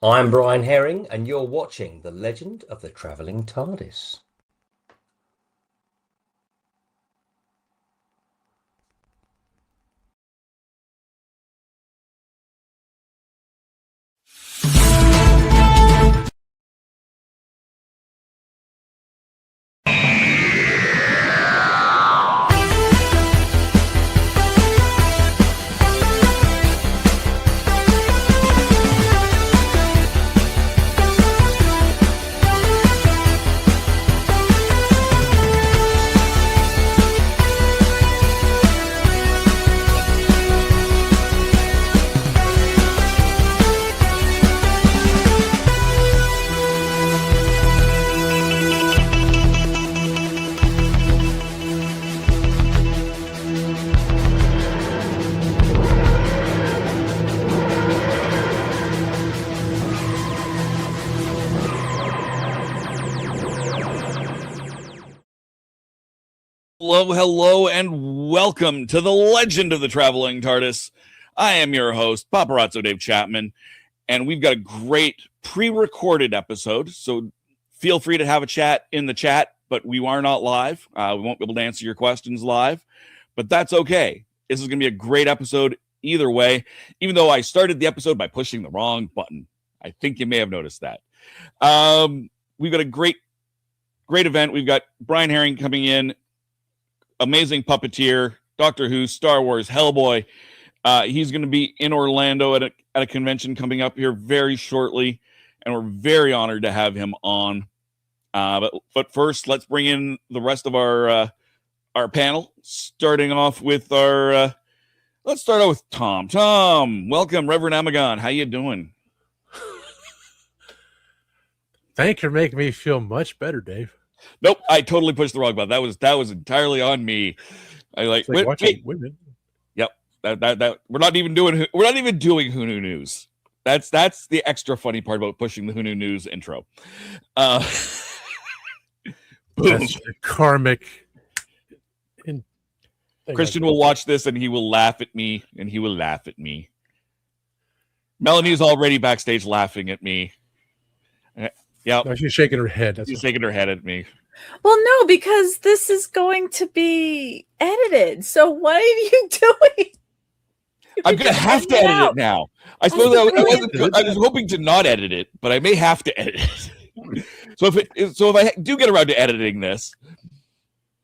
I'm Brian Herring, and you're watching The Legend of the Traveling TARDIS. Hello, and welcome to the Legend of the Traveling TARDIS. I am your host, Paparazzo Dave Chapman, and we've got a great pre-recorded episode, so feel free to have a chat in the chat, but we are not live. We won't be able to answer your questions live, but that's okay. This is going to be a great episode either way, even though I started the episode by pushing the wrong button. I think you may have noticed that. We've got a great event. We've got Brian Herring coming in, amazing Puppeteer, Doctor Who, Star Wars, Hellboy. He's going to be in Orlando at a convention coming up here very shortly, and we're very honored to have him on. But first, let's bring in the rest of our panel. Starting off with let's start out with Tom. Tom, welcome, Reverend Amagon. How you doing? Thank you for making me feel much better, Dave. Nope, I totally pushed the wrong button. That was entirely on me. I wait. Yep, that we're not even doing Who Knew News. That's the extra funny part about pushing the Who Knew News intro. That's karmic. Christian will watch this and he will laugh at me. Melanie's already backstage laughing at me. Yeah, no, she's shaking her head. She's shaking her head at me. Well, no, because this is going to be edited. So what are you doing? I'm going to have to edit it now. I suppose I was hoping to not edit it, but I may have to edit it. So if I do get around to editing this,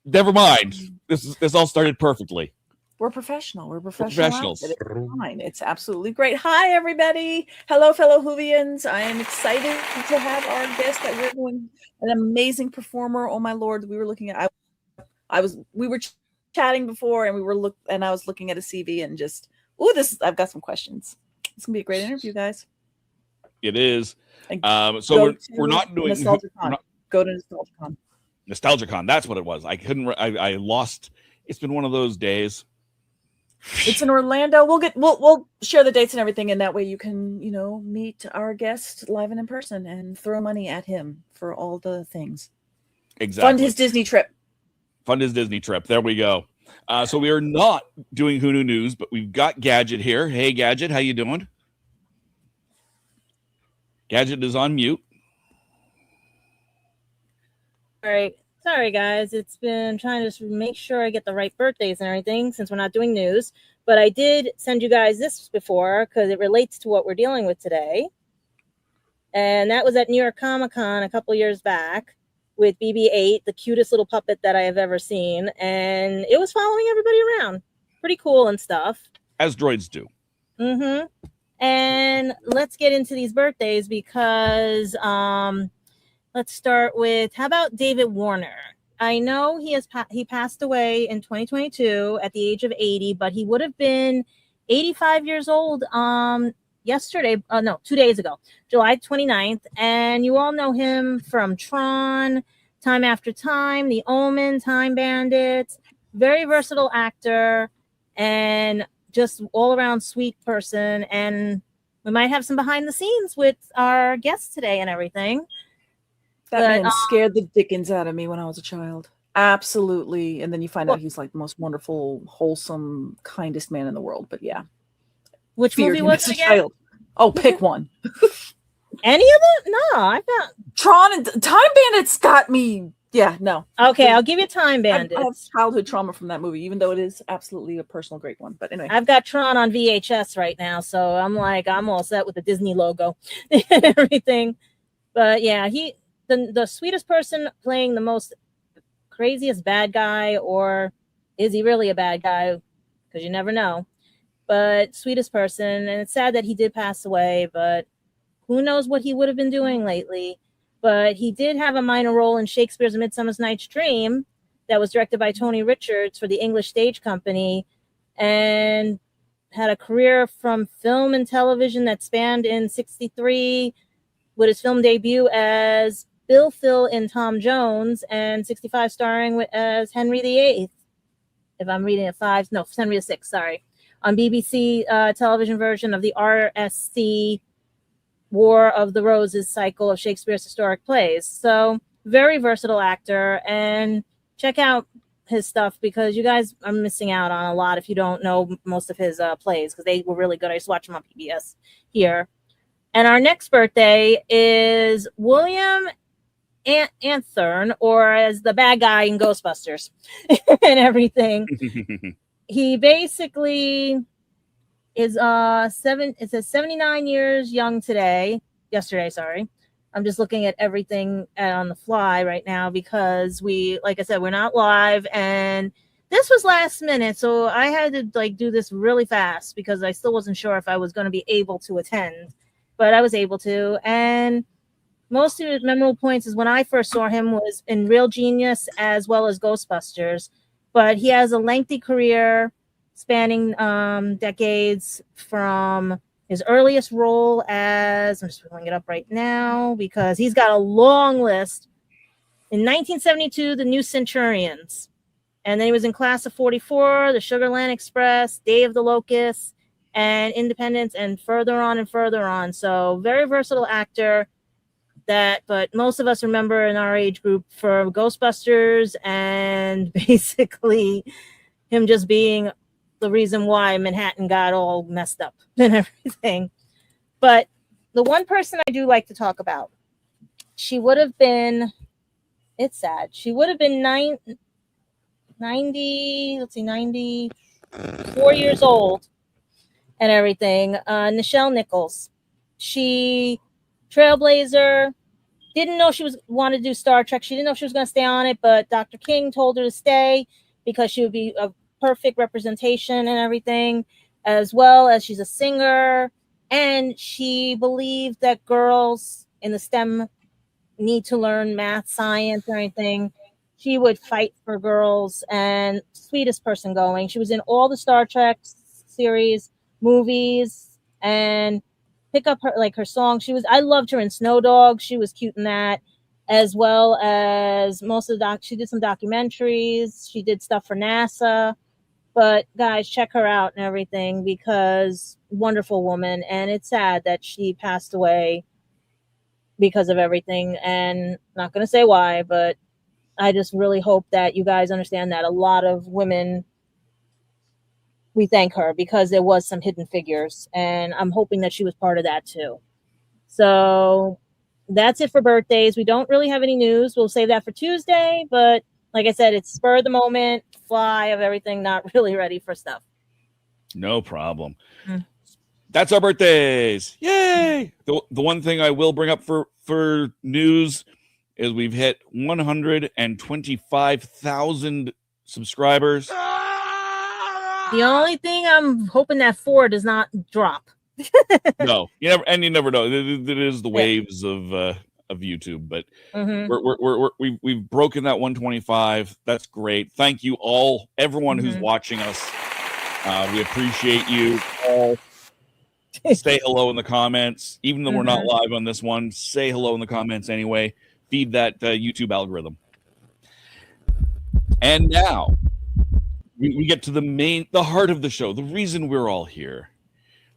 never mind. This all started perfectly. We're professional. We're professionals. It's fine. It's absolutely great. Hi, everybody. Hello, fellow Whovians. I am excited to have our guest that we're going, an amazing performer. Oh my Lord. We were looking at, we were chatting before and I was looking at a CV and just, I've got some questions. It's gonna be a great interview, guys. It is. So we're not doing Nostalgicon. Go to Nostalgicon. Nostalgicon. That's what it was. I lost. It's been one of those days. It's in Orlando. We'll share the dates and everything, and that way you can, meet our guest live and in person and throw money at him for all the things. Exactly. Fund his Disney trip. There we go. So we are not doing Who Knew News, but we've got Gadget here. Hey, Gadget, how you doing? Gadget is on mute. All right. Sorry, guys. It's been trying to make sure I get the right birthdays and everything since we're not doing news. But I did send you guys this before because it relates to what we're dealing with today. And that was at New York Comic Con a couple years back with BB-8, the cutest little puppet that I have ever seen. And it was following everybody around. Pretty cool and stuff. As droids do. Mm-hmm. And let's get into these birthdays because... let's start with, how about David Warner? I know he passed away in 2022 at the age of 80, but he would have been 85 years old 2 days ago, July 29th. And you all know him from Tron, Time After Time, The Omen, Time Bandits. Very versatile actor and just all-around sweet person. And we might have some behind the scenes with our guests today and everything. That man scared the dickens out of me when I was a child. Absolutely. And then you find out he's like the most wonderful, wholesome, kindest man in the world. But yeah. Which movie was it again? Oh, pick one. Any of them? No, I got Tron and Time Bandits got me. Yeah, no. okay. I'll give you Time I have Bandits. childhood trauma from that movie, even though it is absolutely a personal great one. But anyway, I've got Tron on VHS right now, so I'm all set with the Disney logo and everything. But yeah, the sweetest person playing the most craziest bad guy, or is he really a bad guy? Because you never know. But sweetest person, and it's sad that he did pass away, but who knows what he would have been doing lately. But he did have a minor role in Shakespeare's A Midsummer Night's Dream that was directed by Tony Richards for the English Stage Company, and had a career from film and television that spanned in 1963 with his film debut as Bill Phil in Tom Jones, and 1965 starring as Henry VIII. If I'm reading it Henry VI, sorry. On BBC television version of the RSC War of the Roses cycle of Shakespeare's historic plays. So very versatile actor, and check out his stuff because you guys are missing out on a lot if you don't know most of his plays, because they were really good. I used to watch them on PBS here. And our next birthday is William Anthern, or as the bad guy in Ghostbusters and everything. He basically is 79 years young yesterday, sorry. I'm just looking at everything on the fly right now because like I said, we're not live, and this was last minute, so I had to do this really fast because I still wasn't sure if I was going to be able to attend, but I was able to. And most of his memorable points is when I first saw him was in Real Genius as well as Ghostbusters, but he has a lengthy career spanning decades, from his earliest role as, I'm just pulling it up right now because he's got a long list. In 1972, The New Centurions. And then he was in Class of 44, The Sugarland Express, Day of the Locusts, and Independence, and further on and further on. So very versatile actor but most of us remember in our age group for Ghostbusters, and basically him just being the reason why Manhattan got all messed up and everything. But the one person I do like to talk about, she would have been, it's sad, she would have been 94 years old and everything. Nichelle Nichols. She trailblazer, didn't know she wanted to do Star Trek. She didn't know if she was going to stay on it, but Dr. King told her to stay because she would be a perfect representation and everything, as well as she's a singer, and she believed that girls in the STEM need to learn math, science, or anything. She would fight for girls, and sweetest person going. She was in all the Star Trek series, movies, and pick up her song. I loved her in Snow Dogs. She was cute in that, as well as most of she did some documentaries. She did stuff for NASA. But guys, check her out and everything because wonderful woman. And it's sad that she passed away because of everything. And not going to say why, but I just really hope that you guys understand that a lot of women, we thank her because there was some hidden figures. And I'm hoping that she was part of that too. So that's it for birthdays. We don't really have any news. We'll save that for Tuesday. But like I said, it's spur of the moment, fly of everything, not really ready for stuff. No problem. That's our birthdays. Yay! The one thing I will bring up for news is we've hit 125,000 subscribers. The only thing I'm hoping that 4 does not drop. No, you never know. It is the waves of YouTube, but we've broken that 125. That's great. Thank you all, everyone who's watching us. We appreciate you all. Say hello in the comments, even though we're not live on this one. Say hello in the comments anyway. Feed that YouTube algorithm. And now we get to the heart of the show, the reason we're all here.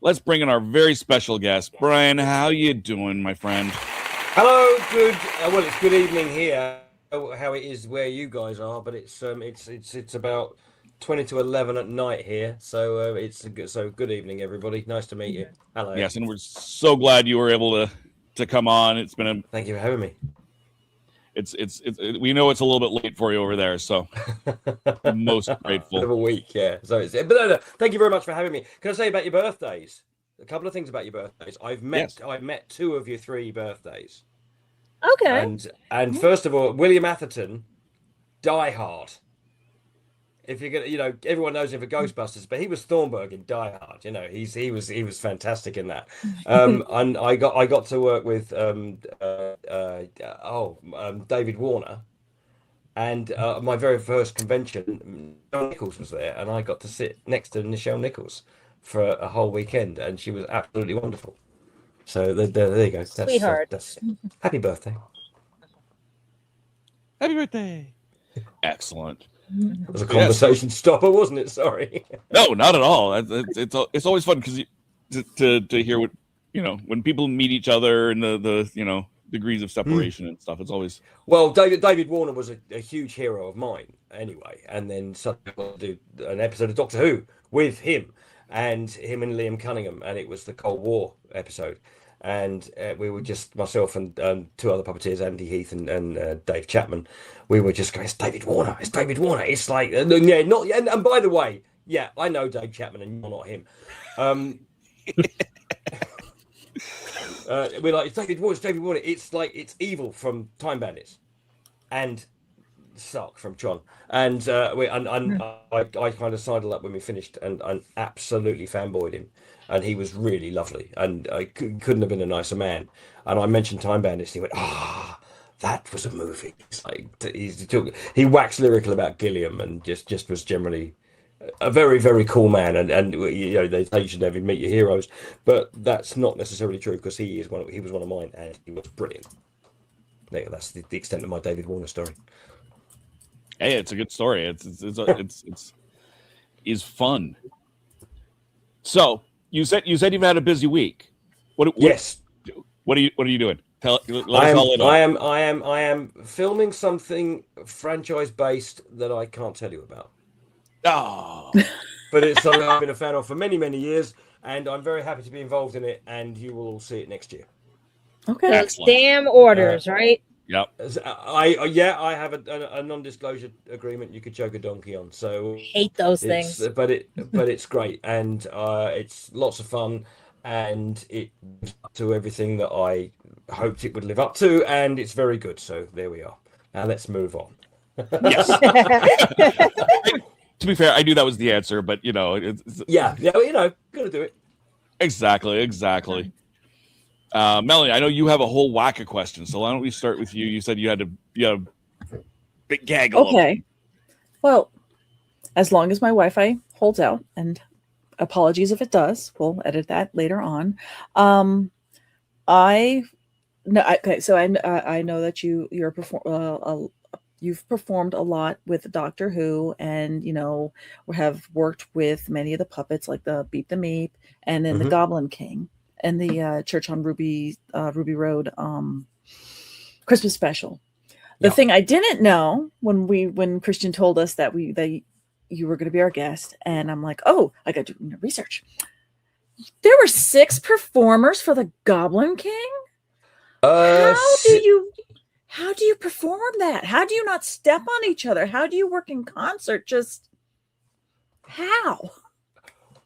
Let's bring in our very special guest. Brian, how you doing, my friend? Hello, good. Well, it's good evening here. How it is where you guys are, but it's about 20 to 11 at night here. So good evening, everybody. Nice to meet you. Hello. Yes, and we're so glad you were able to to come on. It's been Thank you for having me. we know it's a little bit late for you over there, so most Bit of grateful. a week, yeah. So it's, but no, thank you very much for having me. Can I say about your birthdays? A couple of things about your birthdays. I've met 2 of your 3 birthdays. Okay. And first of all, William Atherton, Die Hard. If you're gonna, everyone knows him for Ghostbusters, but he was Thornburg in Die Hard. He was fantastic in that. And I got to work with David Warner, and my very first convention, Nichelle Nichols was there, and I got to sit next to Nichelle Nichols for a whole weekend, and she was absolutely wonderful. So there you go. Sweetheart. That's happy birthday. Happy birthday! Excellent. It was a conversation stopper, wasn't it? Sorry. No, not at all. It's always fun because to hear what when people meet each other and the degrees of separation and stuff. It's always David Warner was a huge hero of mine anyway, and then suddenly I got to do an episode of Doctor Who with him and Liam Cunningham, and it was the Cold War episode. And we were just myself and 2 other puppeteers, Andy Heath and Dave Chapman. We were just going, it's David Warner. It's David Warner. It's like, yeah, not. And by the way, yeah, I know Dave Chapman, and you're not him. We're like, it's David Warner. It's David Warner. It's like it's Evil from Time Bandits, and Sark from Tron. And I kind of sidled up when we finished, and absolutely fanboyed him. And he was really lovely, and I couldn't have been a nicer man. And I mentioned Time Bandits, and he went, that was a movie. It's like he waxed lyrical about Gilliam, and just was generally a very, very cool man. And they say you should never meet your heroes, but that's not necessarily true, because he was one of mine, and he was brilliant. Yeah, that's the extent of my David Warner story. Hey, it's a good story. It's fun. So. You said you've had a busy week. Yes. What are you doing? I am filming something franchise based that I can't tell you about. Oh. But it's something I've been a fan of for many, many years, and I'm very happy to be involved in it, and you will all see it next year. Okay. Those damn orders, right? Yep. I have a non-disclosure agreement you could choke a donkey on. So hate those things. But it's great, and it's lots of fun, and it lives up to everything that I hoped it would live up to, and it's very good. So there we are. Now let's move on. Yes. To be fair, I knew that was the answer, but yeah, gotta do it. Exactly. Melanie, I know you have a whole whack of questions, so why don't we start with you? You said you had a big gaggle. Okay. Well, as long as my Wi-Fi holds out, and apologies if it does, we'll edit that later on. I know that you've performed a lot with Doctor Who, and have worked with many of the puppets like the Beep the Meep and then the Goblin King and the Church on Ruby Road Christmas special. The thing I didn't know when Christian told us that you were going to be our guest, and I'm like, oh, I got to do research. There were 6 performers for the Goblin King. How do you perform that? How do you not step on each other? How do you work in concert? Just how?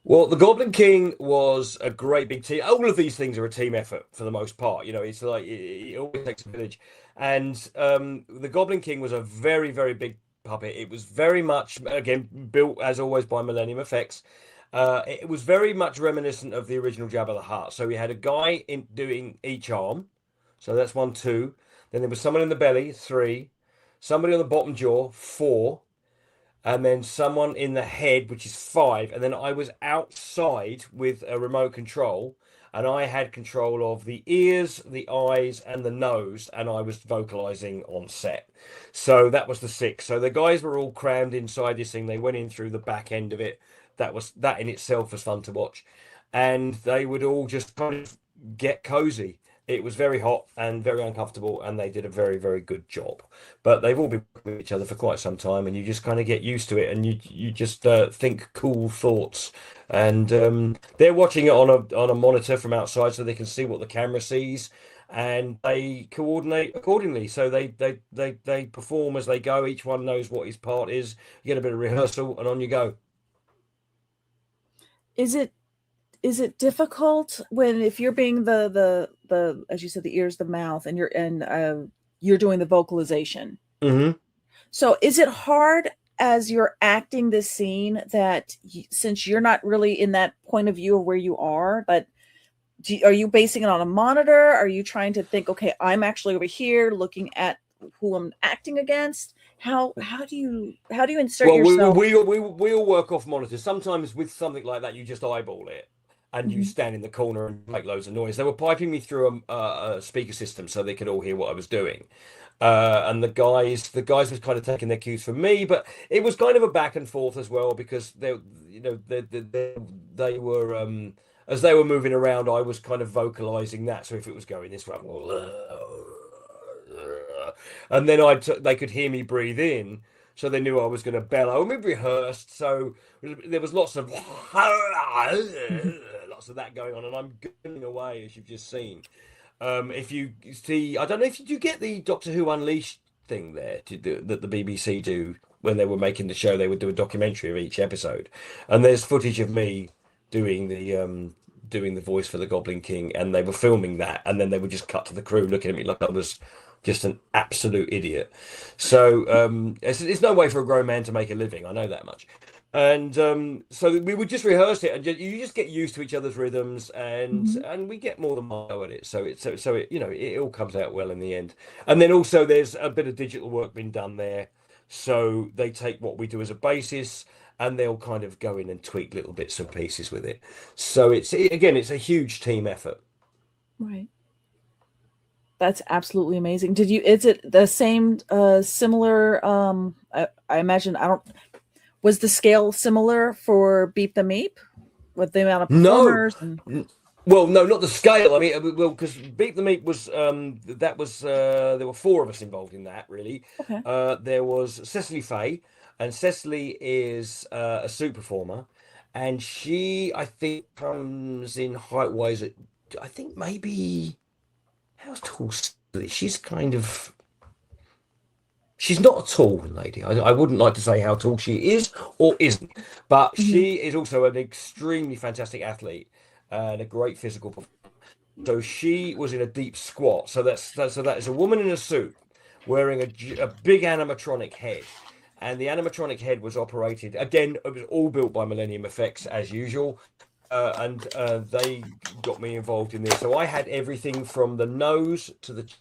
Well, the Goblin King was a great big team. All of these things are a team effort for the most part. It's like it always takes a village. And the Goblin King was a very, very big puppet. It was very much, again, built as always by Millennium Effects. It was very much reminiscent of the original Jabba the Hutt. So we had a guy doing each arm. So that's 1, 2. Then there was someone in the belly, 3. Somebody on the bottom jaw, 4. And then someone in the head, which is 5. And then I was outside with a remote control, and I had control of the ears, the eyes, and the nose, and I was vocalizing on set. So that was the 6. So the guys were all crammed inside this thing. They went in through the back end of it. That in itself was fun to watch. And they would all just kind of get cozy. It was very hot and very uncomfortable, and they did a very, very good job. But they've all been with each other for quite some time, and you just kind of get used to it, and you just think cool thoughts. And they're watching it on a monitor from outside, so they can see what the camera sees. and they coordinate accordingly. So they perform as they go. Each one knows what his part is. You get a bit of rehearsal, and on you go. Is it difficult when, if you're being the as you said, the ears, the mouth, and you're doing the vocalization? Mm-hmm. So is it hard as you're acting this scene that since you're not really in that point of view of where you are, but are you basing it on a monitor? Are you trying to think, okay, I'm actually over here looking at who I'm acting against? How do you insert yourself? We all work off monitors. Sometimes with something like that, you just eyeball it. And you stand in the corner and make loads of noise. They were piping me through a speaker system so they could all hear what I was doing. And the guys was kind of taking their cues from me, but it was kind of a back and forth as well, because they were as they were moving around, I was kind of vocalizing that. So if it was going this way, and then they could hear me breathe in. So they knew I was going to bellow. And we rehearsed, so there was lots of that going on, and I'm going away, as you've just seen. If you see, I don't know if you get the Doctor Who Unleashed thing there that the BBC do when they were making the show. They would do a documentary of each episode, and there's footage of me doing the voice for the Goblin King, and they were filming that, and then they would just cut to the crew looking at me like I was just an absolute idiot. So it's no way for a grown man to make a living. I know that much. And so we would just rehearse it, and you just get used to each other's rhythms, and we get more than one go at it. So it it all comes out well in the end. And then also there's a bit of digital work being done there. So they take what we do as a basis, and they'll kind of go in and tweak little bits and pieces with it. So it's a huge team effort. Right. That's absolutely amazing. Is it the same, similar, I imagine, was the scale similar for Beep the Meep with the amount of performers? No. Well, no, not the scale. I mean, because Beep the Meep was, there were 4 of us involved in that, really. Okay. There was Cecily Fay, and Cecily is a suit performer, and she, I think, comes in height-wise at, I think maybe, how tall is Cecily? She's not a tall lady. I wouldn't like to say how tall she is or isn't, but she is also an extremely fantastic athlete and a great physical performer. So she was in a deep squat. So that is a woman in a suit wearing a big animatronic head. And the animatronic head was operated, again, it was all built by Millennium Effects as usual. And they got me involved in this. So I had everything from the nose to the chin.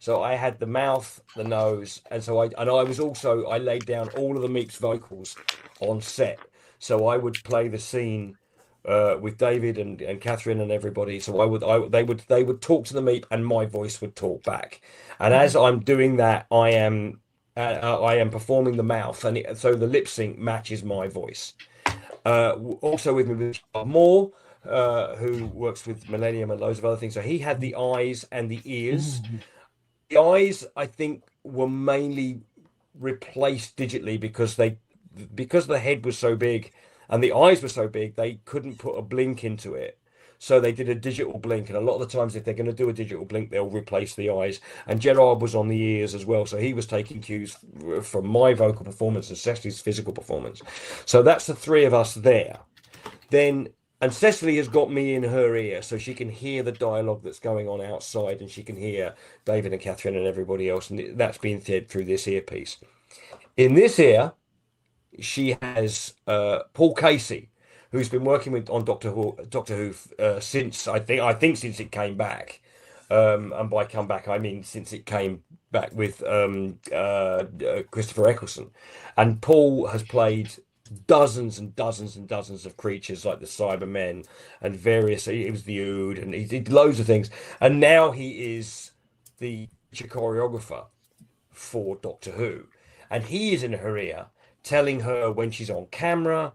So I had the mouth, the nose, and I laid down all of the Meep's vocals on set. So I would play the scene with David and Catherine and everybody. So they would talk to the Meep, and my voice would talk back. And as I'm doing that, I am performing the mouth, and so the lip sync matches my voice. Also with me was Moore, who works with Millennium and loads of other things. So he had the eyes and the ears. The eyes, I think, were mainly replaced digitally because the head was so big and the eyes were so big, they couldn't put a blink into it. So they did a digital blink, and a lot of the times, if they're going to do a digital blink, they'll replace the eyes. And Gerard was on the ears as well, so he was taking cues from my vocal performance and Cecily's physical performance. So that's the 3 of us there. And Cecily has got me in her ear, so she can hear the dialogue that's going on outside, and she can hear David and Catherine and everybody else, and that's being fed through this earpiece. In this ear, she has Paul Casey, who's been working on Doctor Who since I think since it came back, and by come back I mean since it came back with Christopher Eccleston, and Paul has played dozens and dozens and dozens of creatures like the Cybermen and various. It was the Ood, and he did loads of things, and now he is the choreographer for Doctor Who, and he is in her ear telling her when she's on camera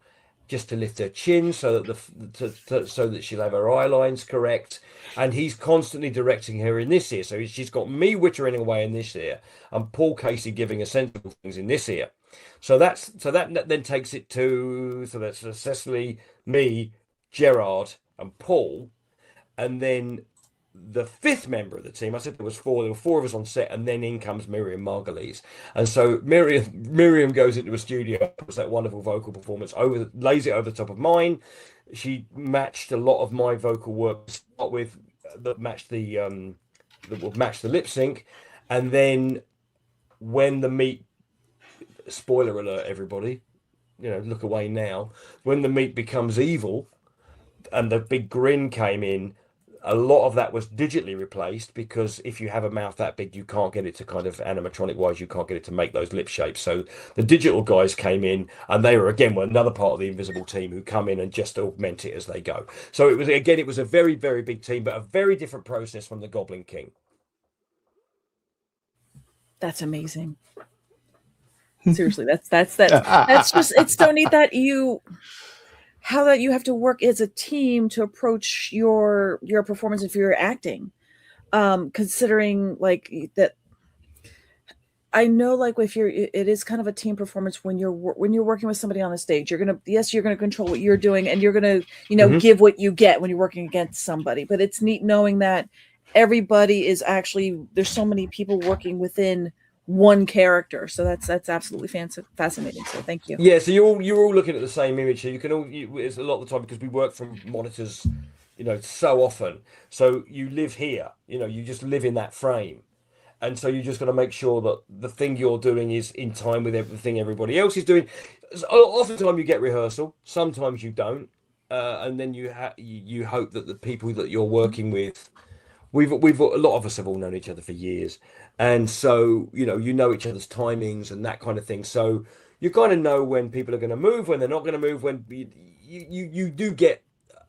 just to lift her chin so that so that she'll have her eye lines correct, and he's constantly directing her in this ear. So she's got me wittering away in this ear and Paul Casey giving her sensible things in this ear. So that then takes it to that's Cecily, me, Gerard, and Paul, and then the fifth member of the team, I said there was four. There were four of us on set, and then in comes Miriam Margolyes. And so Miriam goes into a studio, puts that wonderful vocal performance lays it over the top of mine. She matched a lot of my vocal work to start with, that matched the lip sync, and then when the meat, spoiler alert, everybody, look away now. When the meat becomes evil, and the big grin came in, a lot of that was digitally replaced, because if you have a mouth that big, you can't get it to kind of animatronic wise, you can't get it to make those lip shapes. So the digital guys came in, and they were another part of the invisible team who come in and just augment it as they go. So it was a very, very big team, but a very different process from the Goblin King. That's amazing. Seriously, that's just, it's so neat that you have to work as a team to approach your performance and for your acting, considering like that. I know, like, it is kind of a team performance when you're working with somebody on the stage. You're gonna control what you're doing, and you're gonna give what you get when you're working against somebody. But it's neat knowing that everybody is actually, there's so many people working within one character. So that's absolutely fascinating. So thank you. Yeah, so you're all looking at the same image here. It's a lot of the time, because we work from monitors, so often. So you live here, you just live in that frame. And so you just got to make sure that the thing you're doing is in time with everything everybody else is doing. Oftentimes you get rehearsal, sometimes you don't, and then you hope that the people that you're working with, we've a lot of us have all known each other for years, and so you know each other's timings and that kind of thing. So you kind of know when people are going to move, when they're not going to move. When you do get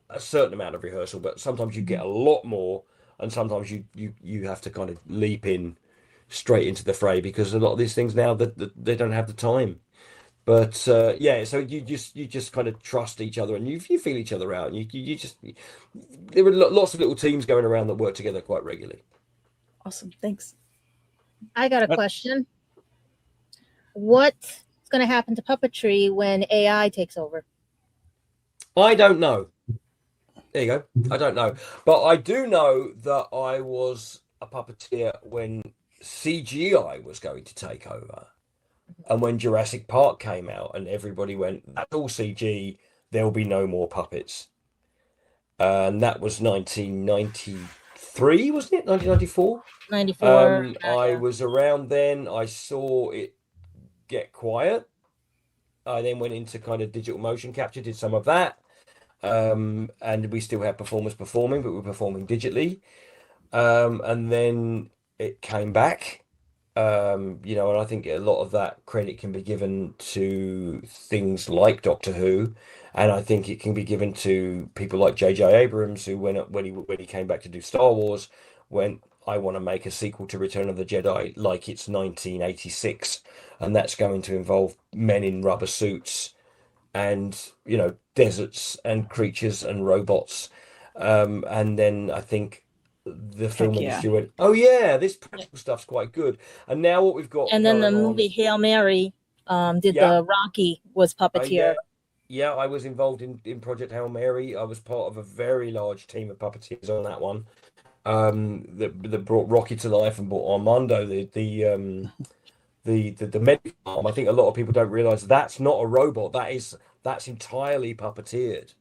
a certain amount of rehearsal, but sometimes you get a lot more, and sometimes you have to kind of leap in straight into the fray, because a lot of these things now that they don't have the time. But so you just kind of trust each other, and you feel each other out, and you just, there are lots of little teams going around that work together quite regularly. Awesome, thanks. I got a question. What's going to happen to puppetry when AI takes over? I don't know. There you go. I don't know, but I do know that I was a puppeteer when CGI was going to take over, and when Jurassic Park came out and everybody went, that's all CG, there'll be no more puppets, and that was 1993, wasn't it? 1994. 94. I was around then. I saw it get quiet. I then went into kind of digital motion capture, did some of that, and we still had performers performing, but we're performing digitally, and then it came back, and I think a lot of that credit can be given to things like Doctor Who, and I think it can be given to people like J.J. Abrams, who when he came back to do Star Wars, went, I want to make a sequel to Return of the Jedi like it's 1986, and that's going to involve men in rubber suits and deserts and creatures and robots, and then I think the film industry went, oh yeah, this practical stuff's quite good. And now what we've got, and then the movie Hail Mary, the Rocky was Puppeteer. I was involved in Project Hail Mary. I was part of a very large team of puppeteers on that one, that brought Rocky to life and brought Armando, the medical arm. I think a lot of people don't realize that's not a robot. That's entirely puppeteered.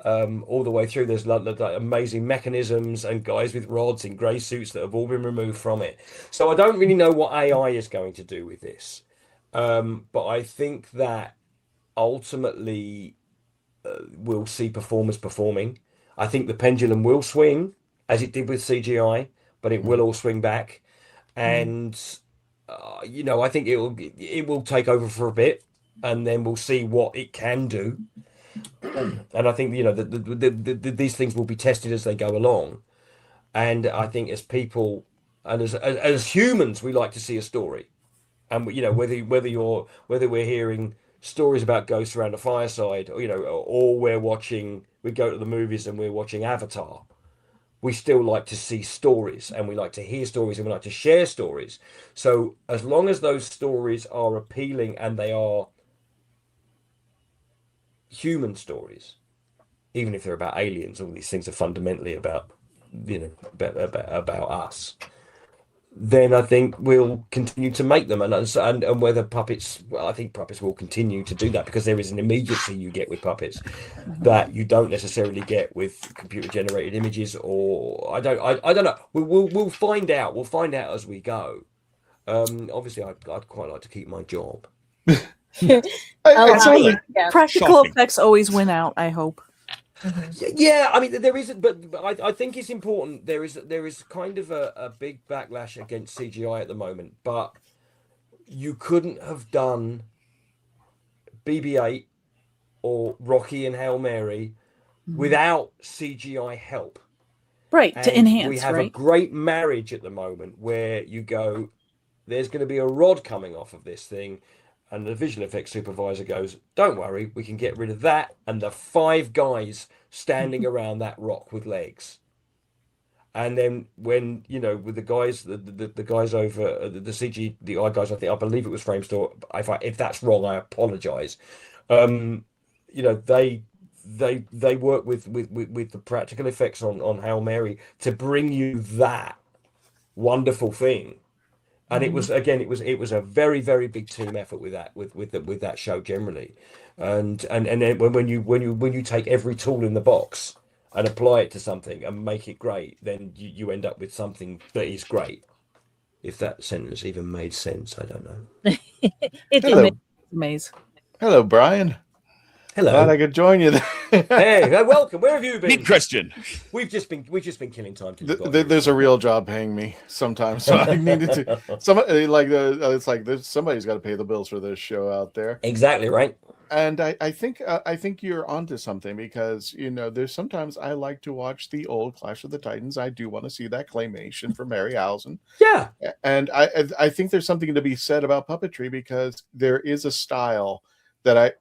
All the way through, there's like amazing mechanisms and guys with rods in grey suits that have all been removed from it. So I don't really know what AI is going to do with this, but I think that ultimately we'll see performers performing. I think the pendulum will swing as it did with CGI, but it will all swing back, and I think it will take over for a bit, and then we'll see what it can do. And I think these things will be tested as they go along, and I think as people and as humans, we like to see a story, and whether we're hearing stories about ghosts around a fireside, or we go to the movies and we're watching Avatar, we still like to see stories, and we like to hear stories, and we like to share stories. So as long as those stories are appealing and they are human stories, even if they're about aliens, all these things are fundamentally about about us, then I think we'll continue to make them, and whether puppets, well, I think puppets will continue to do that because there is an immediacy you get with puppets that you don't necessarily get with computer generated images, or I don't know. We'll find out. We'll find out as we go. Obviously, I'd quite like to keep my job. Practical Shocking. effects always win out, I hope. Yeah, I mean there isn't, but I think it's important. There is kind of a big backlash against CGI at the moment, but you couldn't have done BB-8 or Rocky and Hail Mary without CGI help. Right, And to enhance, we have right? a great marriage at the moment where you go, there's going to be a rod coming off of this thing, and the visual effects supervisor goes, don't worry, we can get rid of that and the 5 guys standing around that rock with legs. And then when, with the guys, the guys over the CG, the eye guys, I believe it was Framestore. If that's wrong, I apologize. They work with the practical effects on Hail Mary to bring you that wonderful thing. And it was, again, it was a very, very big team effort with that show generally. And then when you take every tool in the box and apply it to something and make it great, then you end up with something that is great. If that sentence even made sense, I don't know. It's Amazing. Hello, Brian. Hello. Glad I could join you. Hey, welcome. Where have you been? Meet Christian. We've just been killing time. There's a real job paying me sometimes, so I needed to. Somebody it's like somebody's got to pay the bills for this show out there. Exactly right. And I think you're onto something, because there's sometimes I like to watch the old Clash of the Titans. I do want to see that claymation for Mary Harryhausen. Yeah. And I think there's something to be said about puppetry, because there is a style that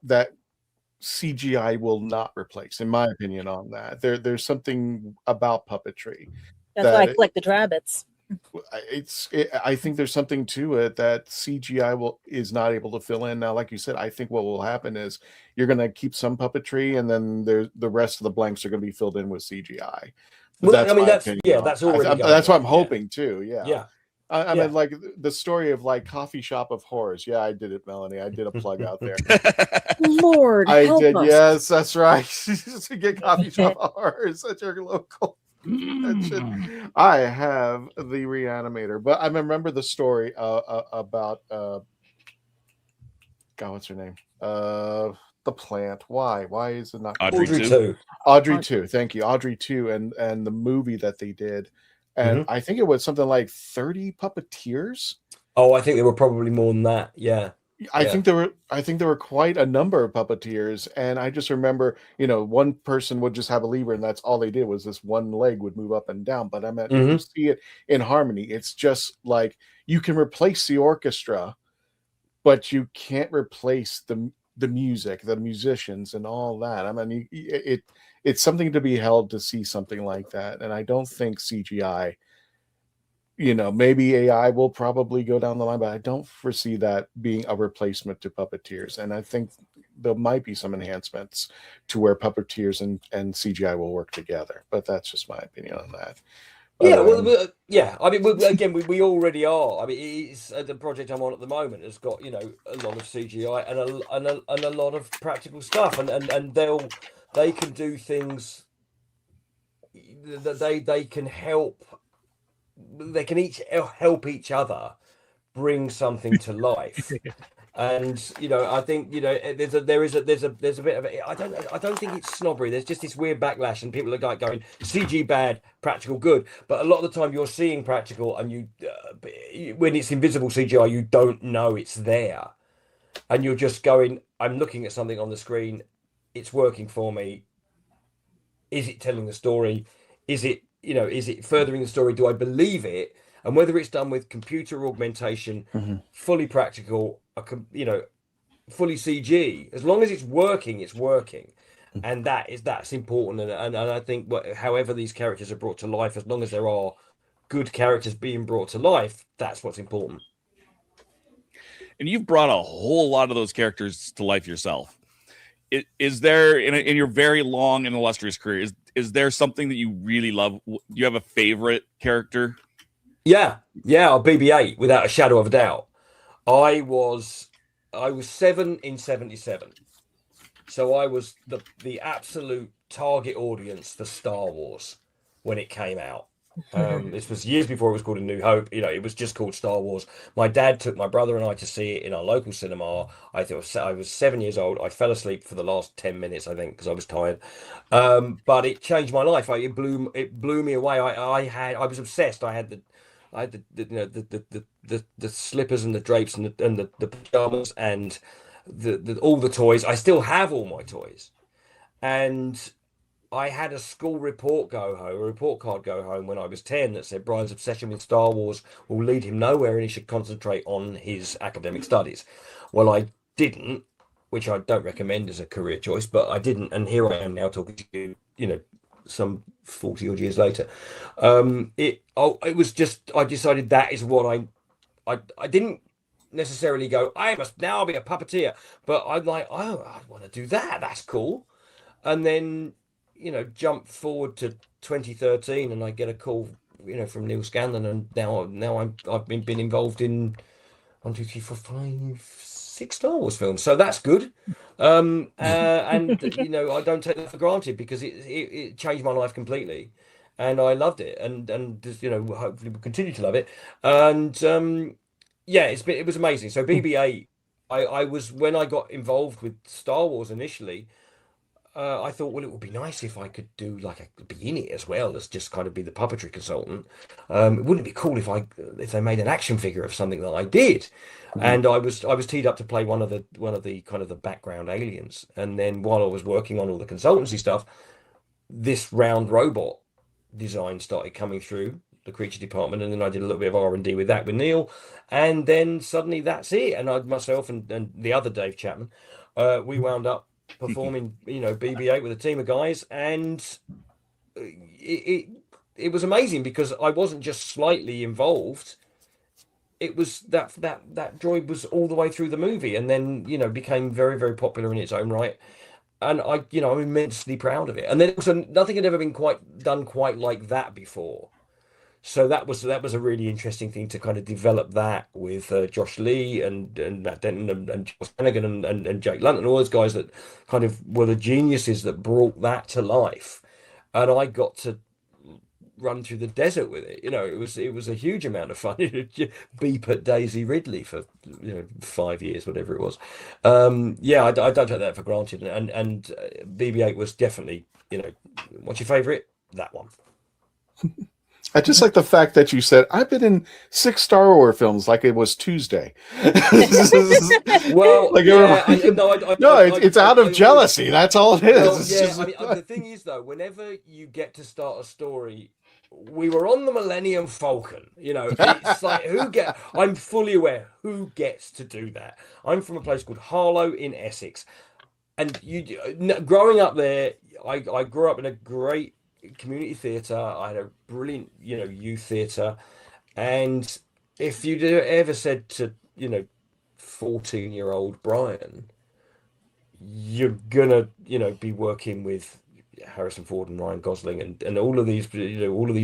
CGI will not replace, in my opinion, on that. There's something about puppetry. That's why I collected rabbits. I think there's something to it that CGI is not able to fill in. Now, like you said, I think what will happen is you're going to keep some puppetry, and then the rest of the blanks are going to be filled in with CGI. Well, that's already that's what I'm hoping too. Yeah. I mean, like the story of like Coffee Shop of Horrors. Yeah, I did it, Melanie. I did a plug out there. Lord, I help did. us. Yes, that's right. To get Coffee Shop of Horrors at your local. I have the Reanimator, but I remember the story about God, what's her name? The plant. Why is it not Audrey 2? Audrey 2. Thank you, Audrey 2, and the movie that they did. And I think it was something like 30 puppeteers. Oh, I think there were probably more than that. Yeah. I think there were quite a number of puppeteers, and I just remember, one person would just have a lever, and that's all they did was this one leg would move up and down. But I meant if you see it in harmony, it's just like you can replace the orchestra, but you can't replace the music, the musicians, and all that. I mean, it's something to be held to see something like that, and I don't think CGI. Maybe AI will probably go down the line, but I don't foresee that being a replacement to puppeteers. And I think there might be some enhancements to where puppeteers and CGI will work together. But that's just my opinion on that. Yeah, I mean, we already are. I mean, it's the project I'm on at the moment has got a lot of CGI and a lot of practical stuff, and they can do things that they can help. They can each help each other bring something to life, and I think there's a bit of it. I don't think it's snobbery. There's just this weird backlash, and people are like going CG bad, practical good. But a lot of the time, you're seeing practical, and when it's invisible CGI, you don't know it's there, and you're just going, I'm looking at something on the screen, it's working for me. Is it telling the story? Is it furthering the story? Do I believe it? And whether it's done with computer augmentation, fully practical, fully CG, as long as it's working, it's working. And that's important. And I think however these characters are brought to life, as long as there are good characters being brought to life, that's what's important. And you've brought a whole lot of those characters to life yourself. Is there in your very long and illustrious career, is there something that you really love? Do you have a favorite character? Yeah, BB-8 without a shadow of a doubt. I was 7 in 77, so I was the absolute target audience for Star Wars when it came out. This was years before it was called A New Hope. It was just called Star Wars. My dad took my brother and I to see it in our local cinema. I was 7 years old. I fell asleep for the last 10 minutes, I think, because I was tired. But it changed my life. It blew me away. I was obsessed. I had the slippers and the drapes and the pajamas and all the toys. I still have all my toys, and I had a school report card go home when I was 10 that said Brian's obsession with Star Wars will lead him nowhere and he should concentrate on his academic studies. Well, I didn't, which I don't recommend as a career choice, but I didn't, and here I am now talking to you, some 40 odd years later. It was just, I decided that is what I didn't necessarily go, I must now be a puppeteer, but I'm like, oh, I want to do that. That's cool. And then, jump forward to 2013 and I get a call, from Neil Scanlon, and now I've been involved in 1, 2, 3, 4, 5, 6 Star Wars films. So that's good. And I don't take that for granted because it changed my life completely, and I loved it, and hopefully we'll continue to love it. And it was amazing. So BB-8, I was, when I got involved with Star Wars initially, I thought, well, it would be nice if I could do be in it as well as just kind of be the puppetry consultant. Wouldn't it be cool if they made an action figure of something that I did? And I was teed up to play one of the kind of the background aliens. And then while I was working on all the consultancy stuff, this round robot design started coming through the creature department, and then I did a little bit of R&D with that with Neil, and then suddenly that's it. And myself and the other Dave Chapman, we wound up performing BB-8 with a team of guys, and it was amazing because I wasn't just slightly involved. It was that droid was all the way through the movie, and then became very, very popular in its own right, and I'm immensely proud of it. And then also nothing had ever been done quite like that before. So that was a really interesting thing to kind of develop that with Josh Lee and Matt Denton and Josh Flanagan and Jake Lunt and all those guys that kind of were the geniuses that brought that to life. And I got to run through the desert with it. It was a huge amount of fun. Beep at Daisy Ridley for 5 years, whatever it was. I don't take that for granted. And BB-8 was definitely, what's your favorite? That one. I just like the fact that you said, I've been in 6 Star Wars films like it was Tuesday. Well, it's out of jealousy. That's all it is. Well, the thing is, though, whenever you get to start a story, we were on the Millennium Falcon. It's like, I'm fully aware who gets to do that. I'm from a place called Harlow in Essex. And growing up there, I grew up in a great community theatre. I had a brilliant youth theatre, and if you'd ever said to 14-year-old Brian, you're gonna be working with Harrison Ford and Ryan Gosling and all of these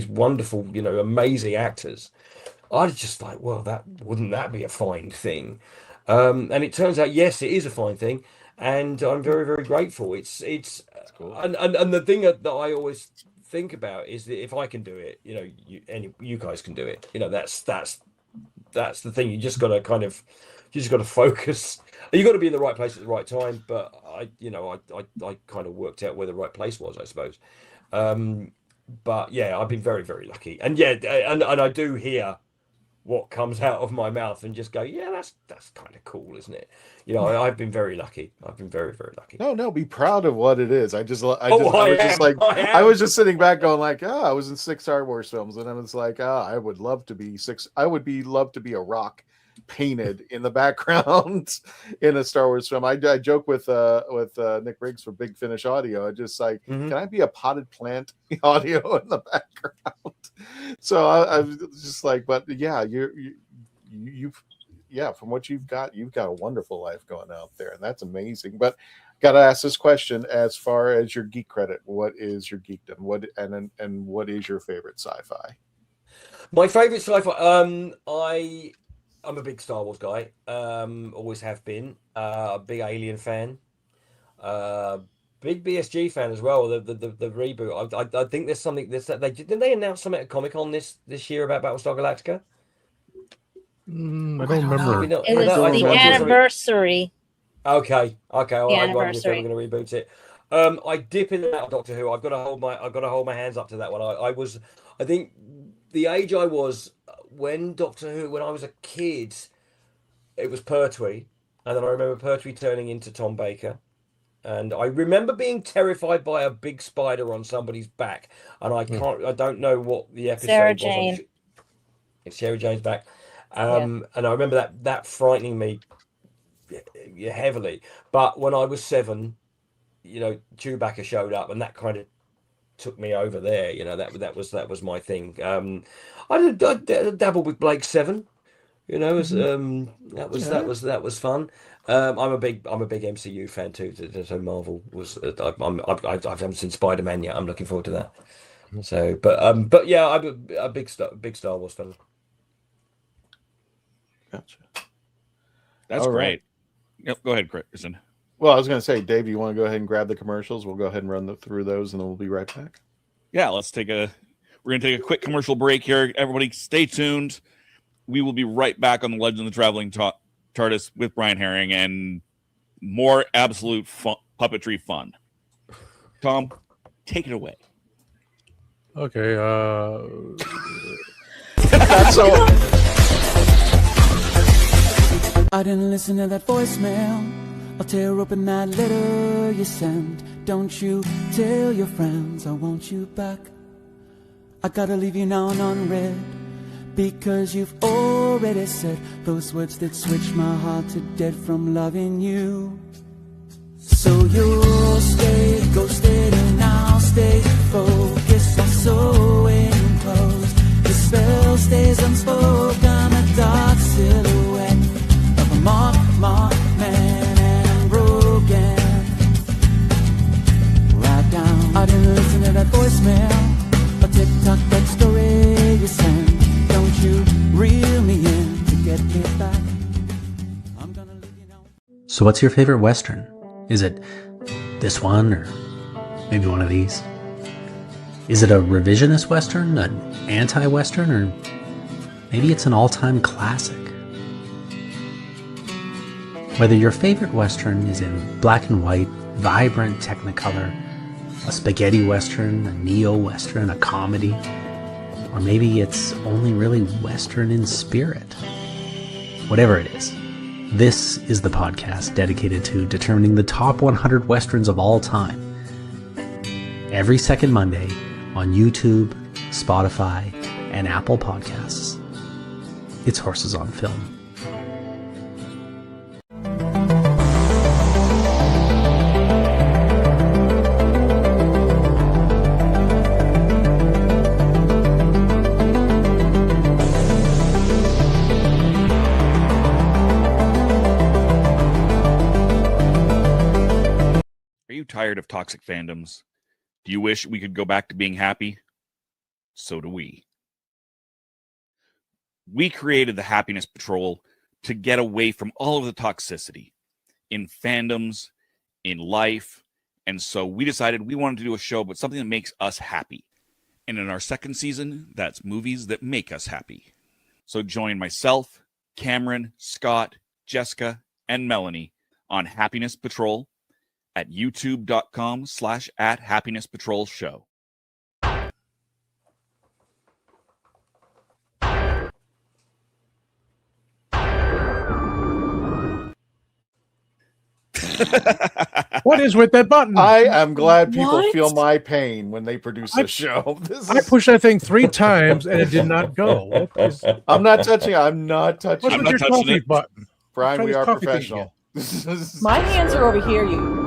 wonderful amazing actors, I'd just like, well, wouldn't that be a fine thing? And it turns out, yes, it is a fine thing, and I'm very, very grateful. It's cool. And the thing that I always think about is that if I can do it, you guys can do it. That's the thing. You just got to focus. You got to be in the right place at the right time. But I kind of worked out where the right place was, I suppose. But yeah, I've been very, very lucky. And yeah, and I do hear what comes out of my mouth and just go, yeah, that's kind of cool, isn't it? I've been very lucky. I've been very, very lucky. No, be proud of what it is. I was just sitting back going like, I was in 6 Star Wars films, and I was like, I would love to be 6. I would love to be a rock painted in the background in a Star Wars film. I joke with Nick Riggs for Big Finish Audio. I just like, can I be a potted plant audio in the background? So I was just like, but yeah, you've from what you've got a wonderful life going out there, and that's amazing. But Got to ask this question as far as your geek credit. What is your geekdom? And what is your favorite sci-fi? My favorite sci-fi. I'm a big Star Wars guy. Always have been. A big Alien fan. Big BSG fan as well. The reboot. I think there's something. Didn't they announce something at Comic-Con this year about Battlestar Galactica? I don't remember. It was the anniversary. Okay. The I wondered if they were anniversary. going to reboot it. I dip in and out of Doctor Who. I've got to hold my hands up to that one. I think the age I was when Doctor Who, when I was a kid, it was Pertwee, and then I remember Pertwee turning into Tom Baker, and I remember being terrified by a big spider on somebody's back, and I don't know what the episode Sarah was. Jane. It's Sarah Jane's back, and I remember that frightening me heavily. But when I was 7, Chewbacca showed up, and that kind of took me over there. That was my thing. I dabbled with Blake 7. That was fun. I'm a big MCU fan too. So Marvel was. I haven't seen Spider-Man yet. I'm looking forward to that. So, but yeah, I'm a big Star Wars fan. Gotcha. That's All great. right. Yep. Go ahead, Kristen. Well, I was going to say, Dave, you want to go ahead and grab the commercials? We'll go ahead and run through those, and then we'll be right back. Yeah, we're going to take a quick commercial break here. Everybody stay tuned. We will be right back on the Legend of the Traveling TARDIS with Brian Herring and more absolute puppetry fun. Tom, take it away. Okay. That's so. I didn't listen to that voicemail. I'll tear open that letter you sent. Don't you tell your friends I want you back. I gotta leave you now and unread, because you've already said those words that switch my heart to dead from loving you. So you'll stay ghosted and I'll stay focused on sewing clothes. The spell stays unspoken, a dark silhouette of a marked man, and I'm broken. Right down, I didn't listen to that voicemail. A TikTok that story you sent. Don't you reel me in to get me back. I'm gonna leave you now. So what's your favorite Western? Is it this one, or maybe one of these? Is it a revisionist Western, an anti-Western, or maybe it's an all-time classic? Whether your favorite Western is in black and white, vibrant Technicolor, a spaghetti Western, a neo-Western, a comedy, or maybe it's only really Western in spirit. Whatever it is, this is the podcast dedicated to determining the top 100 Westerns of all time. Every second Monday on YouTube, Spotify, and Apple Podcasts. It's Horses on Film. Tired of toxic fandoms? Do you wish we could go back to being happy? So do we. We created the Happiness Patrol to get away from all of the toxicity in fandoms, in life, and so we decided we wanted to do a show about something that makes us happy. And in our second season, that's movies that make us happy. So join myself, Cameron, Scott, Jessica, and Melanie on Happiness Patrol at youtube.com/@happinesspatrolshow. What is with that button? I am glad people What? feel my pain when they produce a show. I pushed that thing 3 times and it did not go. What is, I'm not touching. I'm not touching. what's I'm with not your touching coffee it. button? Brian, Try we this are coffee thing professional. My hands are over here, you.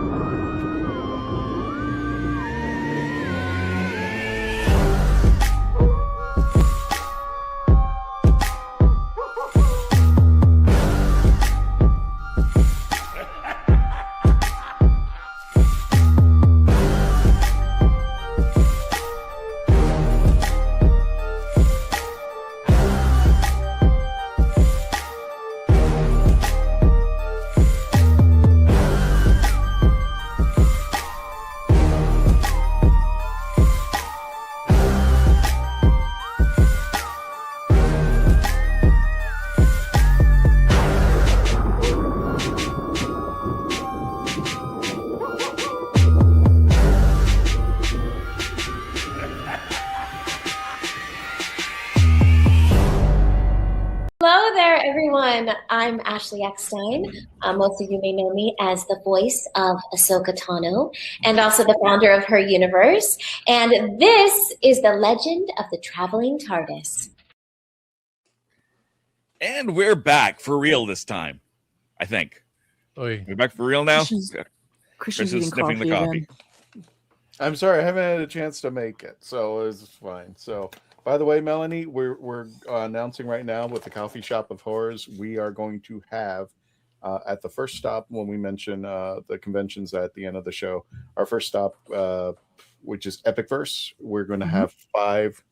everyone. I'm Ashley Eckstein. Most of you may know me as the voice of Ahsoka Tano and also the founder of WHOniverse. And this is the Legend of the Traveling TARDIS. And we're back for real this time, I think. Oy. We're back for real now? Christian's Chris is eating sniffing the coffee. again. I'm sorry, I haven't had a chance to make it, so it's fine. So, by the way, Melanie, we're announcing right now with the Coffee Shop of Horrors, we are going to have at the first stop when we mention the conventions at the end of the show. Our first stop, which is Epic Verse, we're going to have 5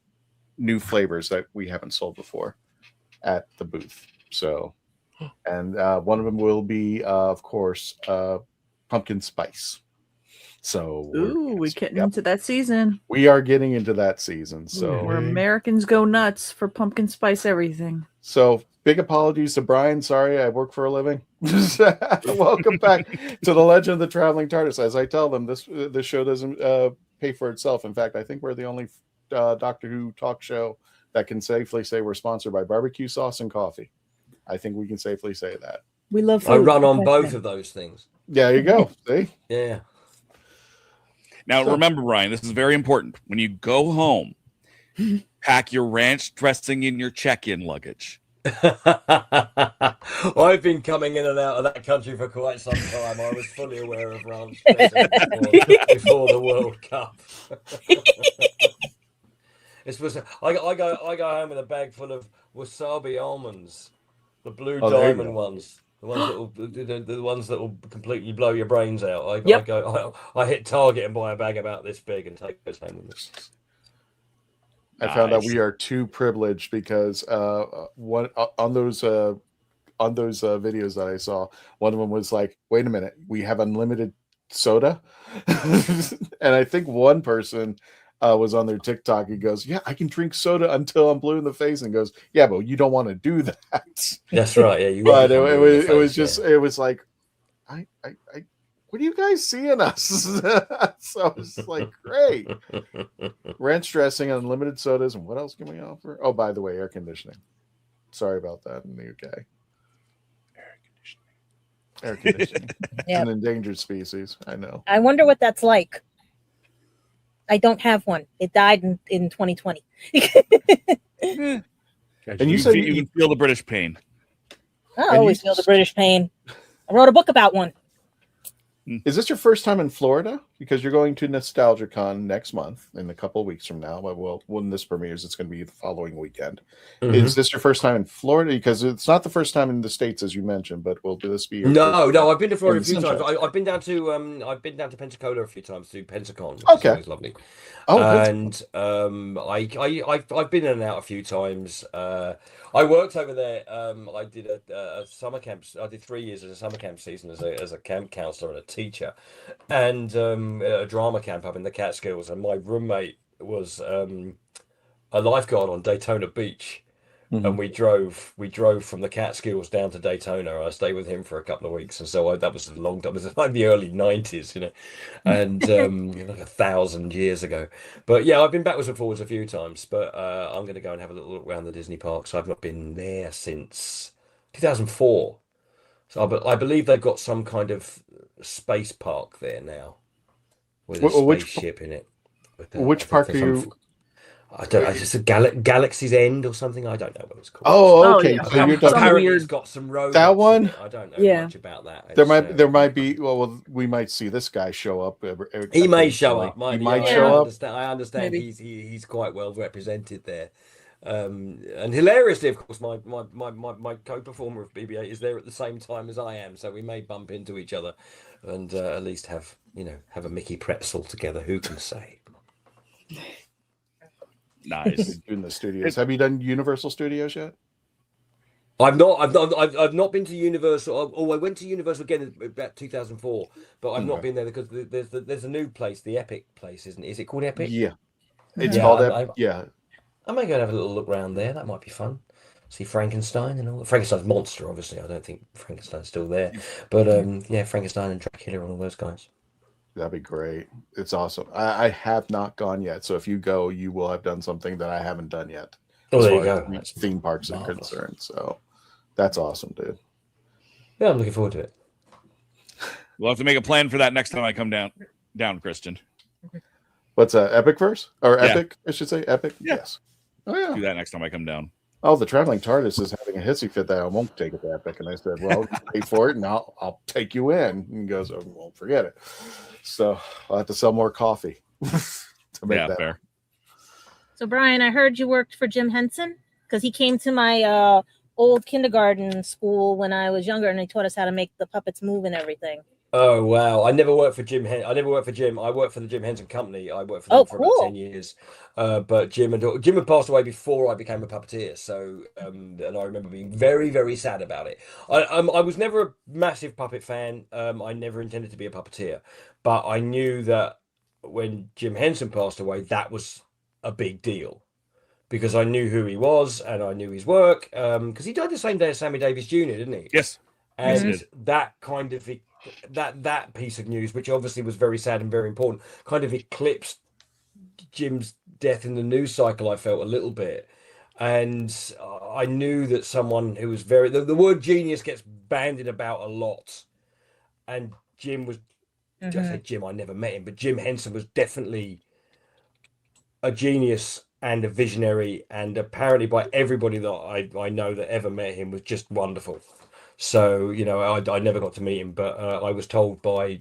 new flavors that we haven't sold before at the booth. So, and one of them will be, of course, pumpkin spice. So We're getting into that season. We are getting into that season. So where Americans go nuts for pumpkin spice everything. So big apologies to Brian. Sorry, I work for a living. Welcome back to the Legend of the Traveling TARDIS. As I tell them, this show doesn't pay for itself. In fact, I think we're the only Doctor Who talk show that can safely say we're sponsored by barbecue sauce and coffee. I think we can safely say that. We love food. I run on both of those things. Yeah, you go. See? Yeah. Now, remember, Ryan, this is very important. When you go home, pack your ranch dressing in your check-in luggage. I've been coming in and out of that country for quite some time. I was fully aware of ranch dressing before the World Cup. I go home with a bag full of wasabi almonds, the blue diamond ones. The ones that will completely blow your brains out. I hit Target and buy a bag about this big and take those home with me. I found out we are too privileged because one on those videos that I saw, one of them was like, "Wait a minute, we have unlimited soda," and I think one person was on their TikTok. He goes, "Yeah, I can drink soda until I'm blue in the face," and goes, "Yeah, but you don't want to do that." That's right. Yeah, you. But it was like, I what do you guys see in us? So it's like, great. Ranch dressing, unlimited sodas, and what else can we offer? Oh, by the way, air conditioning. Sorry about that in the UK. Air conditioning. It's an endangered species. I know. I wonder what that's like. I don't have one. It died in 2020. And you said you can feel the British pain. I always feel the British pain. I wrote a book about one. Is this your first time in Florida? Because you're going to Nostalgicon next month, in a couple of weeks from now. Well, when this premieres, it's going to be the following weekend. Mm-hmm. Is this your first time in Florida? Because it's not the first time in the States, as you mentioned, but will this be your No, I've been to Florida a few times. I've been down to Pensacola a few times to Pensacon. Okay, it's lovely. Oh, and I've been in and out a few times. I worked over there. I did a summer camp. I did 3 years as a summer camp season as a camp counselor and a teacher, and a drama camp up in the Catskills. And my roommate was a lifeguard on Daytona Beach, and we drove from the Catskills down to Daytona. I stayed with him for a couple of weeks, and so that was a long time. It was like the early 90s, and like 1,000 years ago. But yeah, I've been backwards and forwards a few times. But I'm going to go and have a little look around the Disney parks. I've not been there since 2004. So I believe they've got some kind of space park there now with a spaceship in it. Which park are you? I don't know. It's just a Galaxy's End or something. I don't know what it's called. Oh, okay. Yeah. So you're apparently it's got some robots. That one? I don't know much about that. There might be. Well, we might see this guy show up. He may show up. He might show up. I understand he's quite well represented there. And hilariously, of course, my co-performer of BB-8 is there at the same time as I am, so we may bump into each other and at least have a Mickey pretzel together. Who can say? Nice. In the studios. Have you done Universal Studios yet? I've not been to Universal. Oh, I went to Universal again in about 2004, but I've not been there because there's a new place, the Epic place, isn't it? Is it called Epic? Yeah, it's called Epic. Yeah, I may go and have a little look around there. That might be fun. See Frankenstein and all. Frankenstein's monster, obviously. I don't think Frankenstein's still there, but Frankenstein and Dracula and all those guys. That'd be great. It's awesome. I have not gone yet, so if you go, you will have done something that I haven't done yet. Oh, there you go. Theme parks are concerned. So, That's awesome, dude. Yeah, I'm looking forward to it. We'll have to make a plan for that next time I come down, Christian. What's Epic Verse? Or Yeah. Epic, I should say. Epic? Yeah. Yes. Oh, yeah. Do that next time I come down. Oh, the Traveling TARDIS is having a hissy fit that I won't take it to Epic. And I said, well, pay for it and I'll take you in. And he goes, oh, well, forget it. So I'll have to sell more coffee to make that. Fair. So, Brian, I heard you worked for Jim Henson because he came to my old kindergarten school when I was younger and he taught us how to make the puppets move and everything. Oh wow! I never worked for Jim. I worked for the Jim Henson Company. I worked for them for about 10 years. But Jim had passed away before I became a puppeteer. So and I remember being very, very sad about it. I was never a massive puppet fan. I never intended to be a puppeteer, but I knew that when Jim Henson passed away, that was a big deal because I knew who he was and I knew his work. Because he died the same day as Sammy Davis Jr., didn't he? Yes. And that kind of that piece of news, which obviously was very sad and very important, kind of eclipsed Jim's death in the news cycle. I felt a little bit, and I knew that someone who was very the word genius gets bandied about a lot, and Jim was. I said Jim. I never met him, but Jim Henson was definitely a genius and a visionary, and apparently by everybody that I know that ever met him was just wonderful. So, I never got to meet him, but I was told by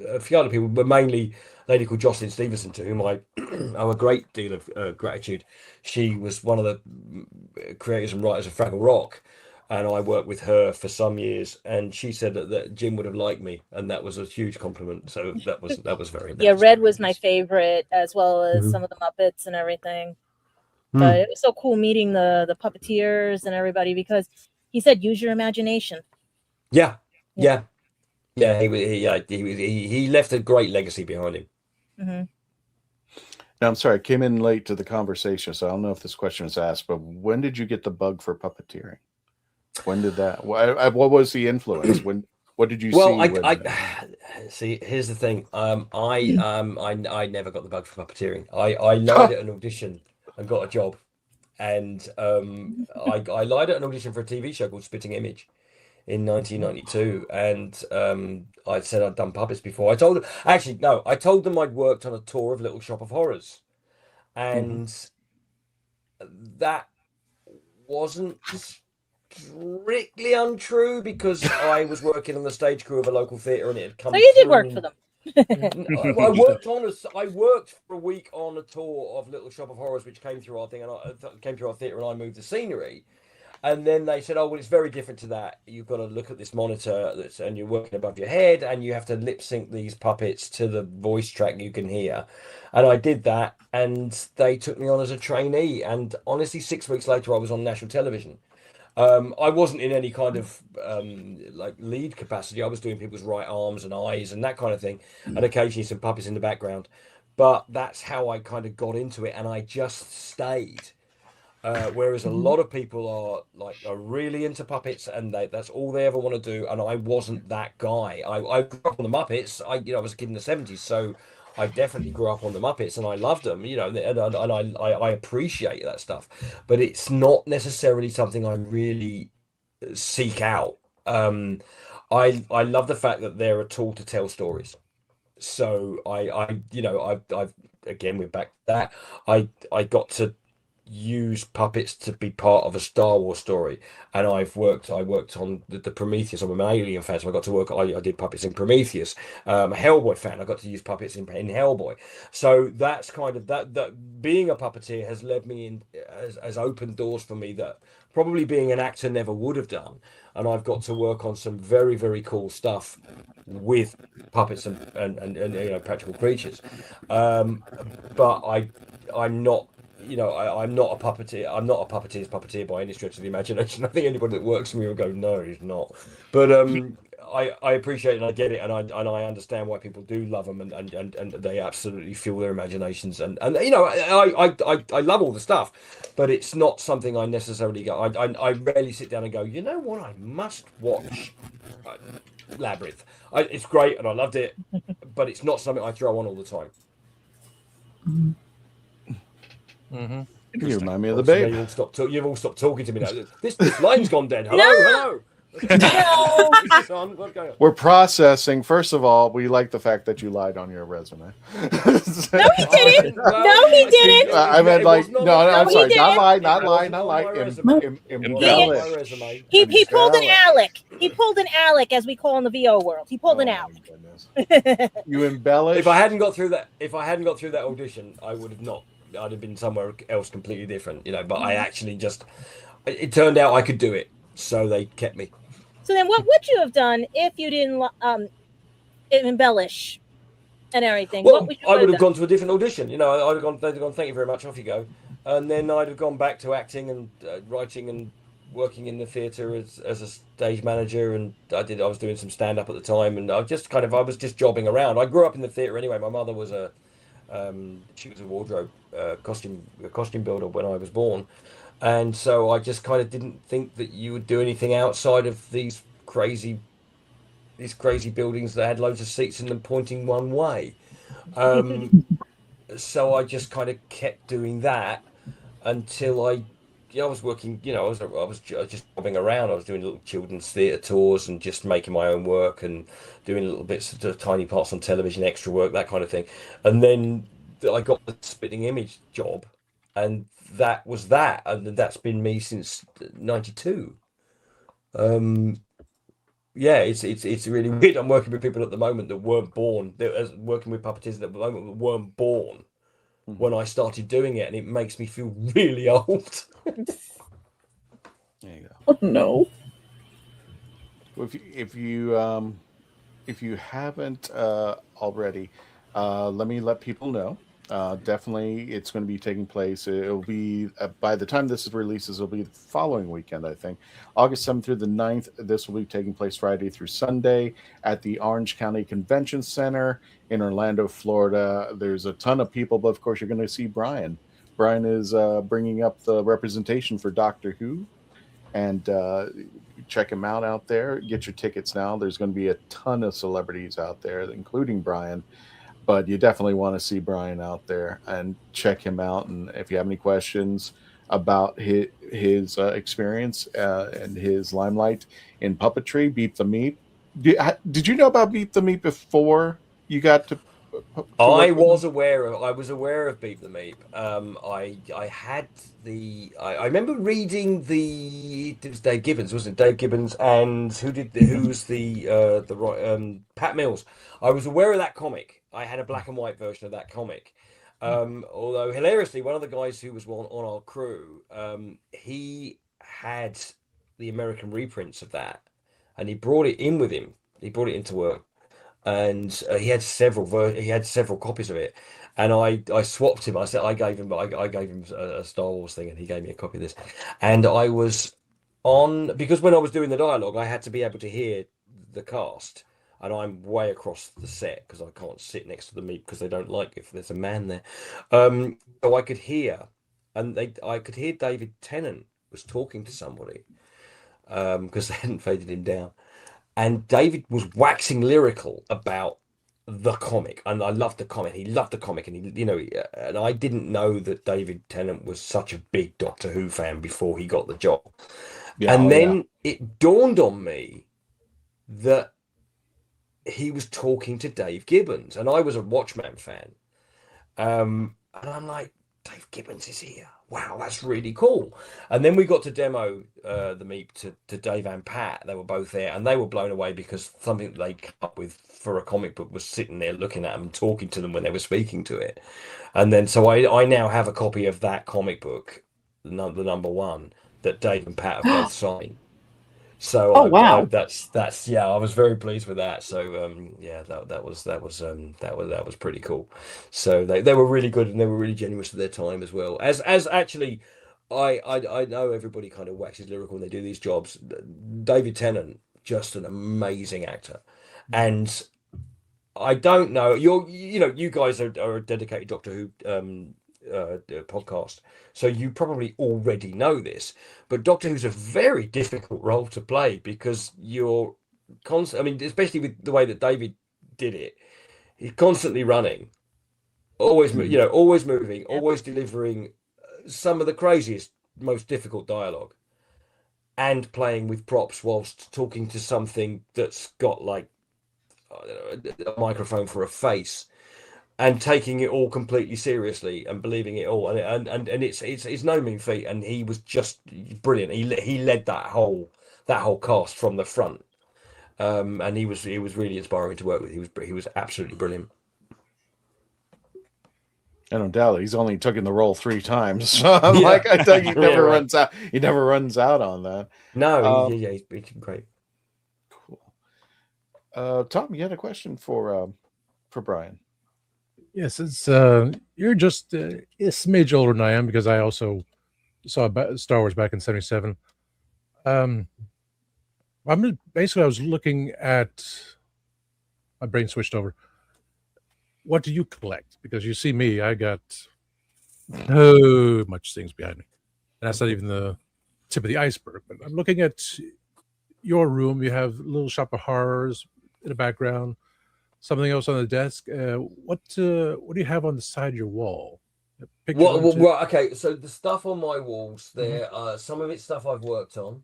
a few other people, but mainly a lady called Jocelyn Stevenson, to whom I owe a great deal of gratitude. She was one of the creators and writers of Fraggle Rock, and I worked with her for some years, and she said that Jim would have liked me, and that was a huge compliment. So that was very nice. Yeah, Red was my favorite, as well as some of the Muppets and everything. But it was so cool meeting the puppeteers and everybody because he said, "Use your imagination." Yeah. He left a great legacy behind him. Mm-hmm. Now, I'm sorry, I came in late to the conversation, so I don't know if this question was asked, but when did you get the bug for puppeteering? When did that? What was the influence? What did you see? Well, see. Here's the thing. I never got the bug for puppeteering. I lied at an audition and got a job. And I lied at an audition for a TV show called Spitting Image in 1992, and I said I'd done puppets before. I told them I'd worked on a tour of Little Shop of Horrors, and that wasn't strictly untrue because I was working on the stage crew of a local theatre, and it had come. So you did work for them. I worked for a week on a tour of Little Shop of Horrors, which came through our thing, and came through our theatre, and I moved the scenery. And then they said, "Oh, well, it's very different to that. You've got to look at this monitor, and you're working above your head, and you have to lip sync these puppets to the voice track you can hear." And I did that, and they took me on as a trainee. And honestly, 6 weeks later, I was on national television. I wasn't in any kind of like lead capacity. I was doing people's right arms and eyes and that kind of thing, and occasionally some puppets in the background. But that's how I kind of got into it, and I just stayed. Whereas a lot of people are really into puppets, and that's all they ever want to do. And I wasn't that guy. I grew up on the Muppets. I was a kid in the 70s, so I definitely grew up on the Muppets, and I loved them. And I appreciate that stuff. But it's not necessarily something I really seek out. I love the fact that they're a tool to tell stories. So I've again, we're back to that. I got to use puppets to be part of a Star Wars story, and I worked on the Prometheus. I'm an Alien fan, so I got to work. I did puppets in Prometheus. A Hellboy fan, I got to use puppets in Hellboy. So that's kind of that being a puppeteer has led me in, has opened doors for me that probably being an actor never would have done. And I've got to work on some very, very cool stuff with puppets and practical creatures. But I'm not. I'm not a puppeteer. I'm not a puppeteer's puppeteer by any stretch of the imagination. I think anybody that works for me will go, no, he's not. But I appreciate it and I get it, and I understand why people do love them, and they absolutely fuel their imaginations. And I love all the stuff, but it's not something I necessarily go. I rarely sit down and go, you know what, I must watch Labyrinth. It's great and I loved it, but it's not something I throw on all the time. Mm-hmm. You remind me of the Now babe. you've all stopped talking to me now. This line's gone dead. Hello, hello. No. Is this on? What's going on? We're processing. First of all, we like the fact that you lied on your resume. No, he didn't. No, he didn't. I meant like no, I'm he sorry, didn't. not lie. Embellish. He pulled an Alec. He pulled an Alec, as we call in the VO world. He pulled an Alec. You embellish. If I hadn't got through that audition, I would have not. I'd have been somewhere else completely different, But I actually it turned out I could do it, so they kept me. So then, what would you have done if you didn't embellish and everything? Well, what I would have gone to a different audition. I'd have gone. They'd have gone. Thank you very much. Off you go. And then I'd have gone back to acting and writing and working in the theatre as a stage manager. And I was doing some stand up at the time, and I was just jobbing around. I grew up in the theatre anyway. My mother was she was a wardrobe costume builder when I was born. And so I just kind of didn't think that you would do anything outside of these crazy buildings that had loads of seats in them pointing one way. So I just kind of kept doing that until I was working. I was just bobbing around. I was doing little children's theatre tours and just making my own work and doing little bits of tiny parts on television, extra work, that kind of thing. And then I got the Spitting Image job. And that was that, and that's been me since '92. It's really weird. I'm working with people at the moment that weren't born. Working with puppeteers at the moment that weren't born when I started doing it, and it makes me feel really old. There you go. Oh, no. If you haven't already, let people know. Definitely, it's going to be taking place. It'll be by the time this releases, it'll be the following weekend, I think, August 7th through the 9th. This will be taking place Friday through Sunday at the Orange County Convention Center in Orlando, Florida. There's a ton of people, but of course, you're going to see Brian. Brian is bringing up the representation for Doctor Who, and check him out there. Get your tickets now. There's going to be a ton of celebrities out there, including Brian. But you definitely want to see Brian out there and check him out. And if you have any questions about his experience and his limelight in puppetry, Beep the Meep. Did you know about Beep the Meep before you got to? I was aware of Beep the Meep. I remember reading it was Dave Gibbons, wasn't it? Dave Gibbons, and who was the Pat Mills. I was aware of that comic. I had a black and white version of that comic. Although hilariously, one of the guys who was on our crew, he had the American reprints of that, and he brought it in with him. He brought it into work. And he had several copies of it, and I swapped him. I gave him a Star Wars thing, and he gave me a copy of this. And I was on, because when I was doing the dialogue, I had to be able to hear the cast, and I'm way across the set because I can't sit next to the meat because they don't like if there's a man there. So I could hear, and I could hear David Tennant was talking to somebody because they hadn't faded him down. And David was waxing lyrical about the comic, and I loved the comic. He loved the comic, and and I didn't know that David Tennant was such a big Doctor Who fan before he got the job. It dawned on me that he was talking to Dave Gibbons, and I was a Watchman fan, and I'm like, Dave Gibbons is here. Wow, that's really cool. And then we got to demo the Meep to Dave and Pat. They were both there, and they were blown away because something they came up with for a comic book was sitting there looking at them and talking to them when they were speaking to it. And then so I now have a copy of that comic book, the number one, that Dave and Pat have both signed. So wow, that's I was very pleased with that. So that was pretty cool. So they were really good, and they were really generous with their time as well. As actually, I know everybody kind of waxes lyrical when they do these jobs. David Tennant, just an amazing actor, and I don't know, you guys are a dedicated Doctor Who podcast, so you probably already know this, but Doctor Who's a very difficult role to play because you're especially with the way that David did it, he's constantly running, always always moving, always delivering some of the craziest, most difficult dialogue, and playing with props whilst talking to something that's got like, I don't know, a microphone for a face, and taking it all completely seriously and believing it all, and it's no mean feat. And he was just brilliant. He led that whole cast from the front, and he was really inspiring to work with. He was absolutely brilliant. And undoubtedly, he's only taken the role 3 times. So I'm like, I tell you, he never runs out. He never runs out on that. No, he's great. Cool. Tom, you had a question for Brian. Yes, it's you're just a smidge older than I am, because I also saw Star Wars back in '77. I was looking at, my brain switched over. What do you collect? Because you see me, I got so much things behind me, and that's not even the tip of the iceberg. But I'm looking at your room. You have Little Shop of Horrors in the background. Something else on the desk. What do you have on the side of your wall? Well, okay. So the stuff on my walls, there, some of it's stuff I've worked on.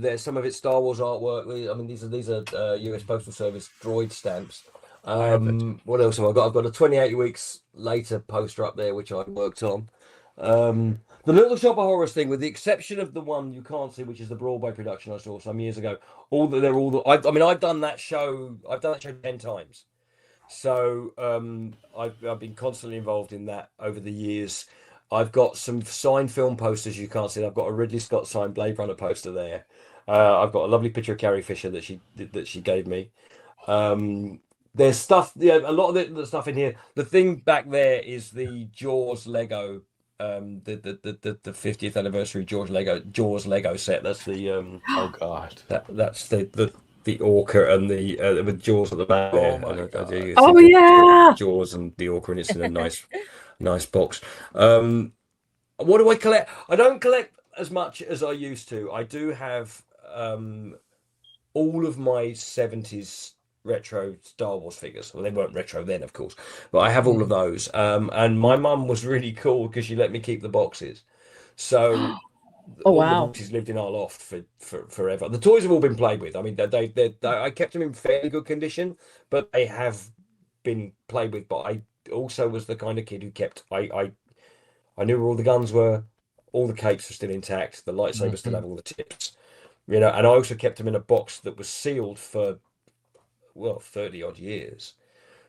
There's some of it's Star Wars artwork. I mean, these are US Postal Service droid stamps. What else have I got? I've got a 28 weeks later poster up there, which I worked on. The Little Shop of Horrors thing, with the exception of the one you can't see, which is the Broadway production I saw some years ago. I've done that show 10 times. So I've been constantly involved in that over the years. I've got some signed film posters you can't see. I've got a Ridley Scott signed Blade Runner poster there. I've got a lovely picture of Carrie Fisher that she gave me. There's stuff, a lot of the stuff in here. The thing back there is the Jaws Lego, the 50th anniversary Jaws Lego set. That's the oh god, that's the orca and the with Jaws at the back there. Jaws and the orca, and it's in a nice box. What do I collect? I don't collect as much as I used to. I do have all of my 70s retro Star Wars figures. Well, they weren't retro then, of course, but I have all of those. And my mum was really cool because she let me keep the boxes. So the boxes lived in our loft for forever. The toys have all been played with. I mean, I kept them in fairly good condition, but they have been played with. But I also was the kind of kid who kept. I knew where all the guns were, all the capes were still intact, the lightsabers still have all the tips, and I also kept them in a box that was sealed for 30 odd years,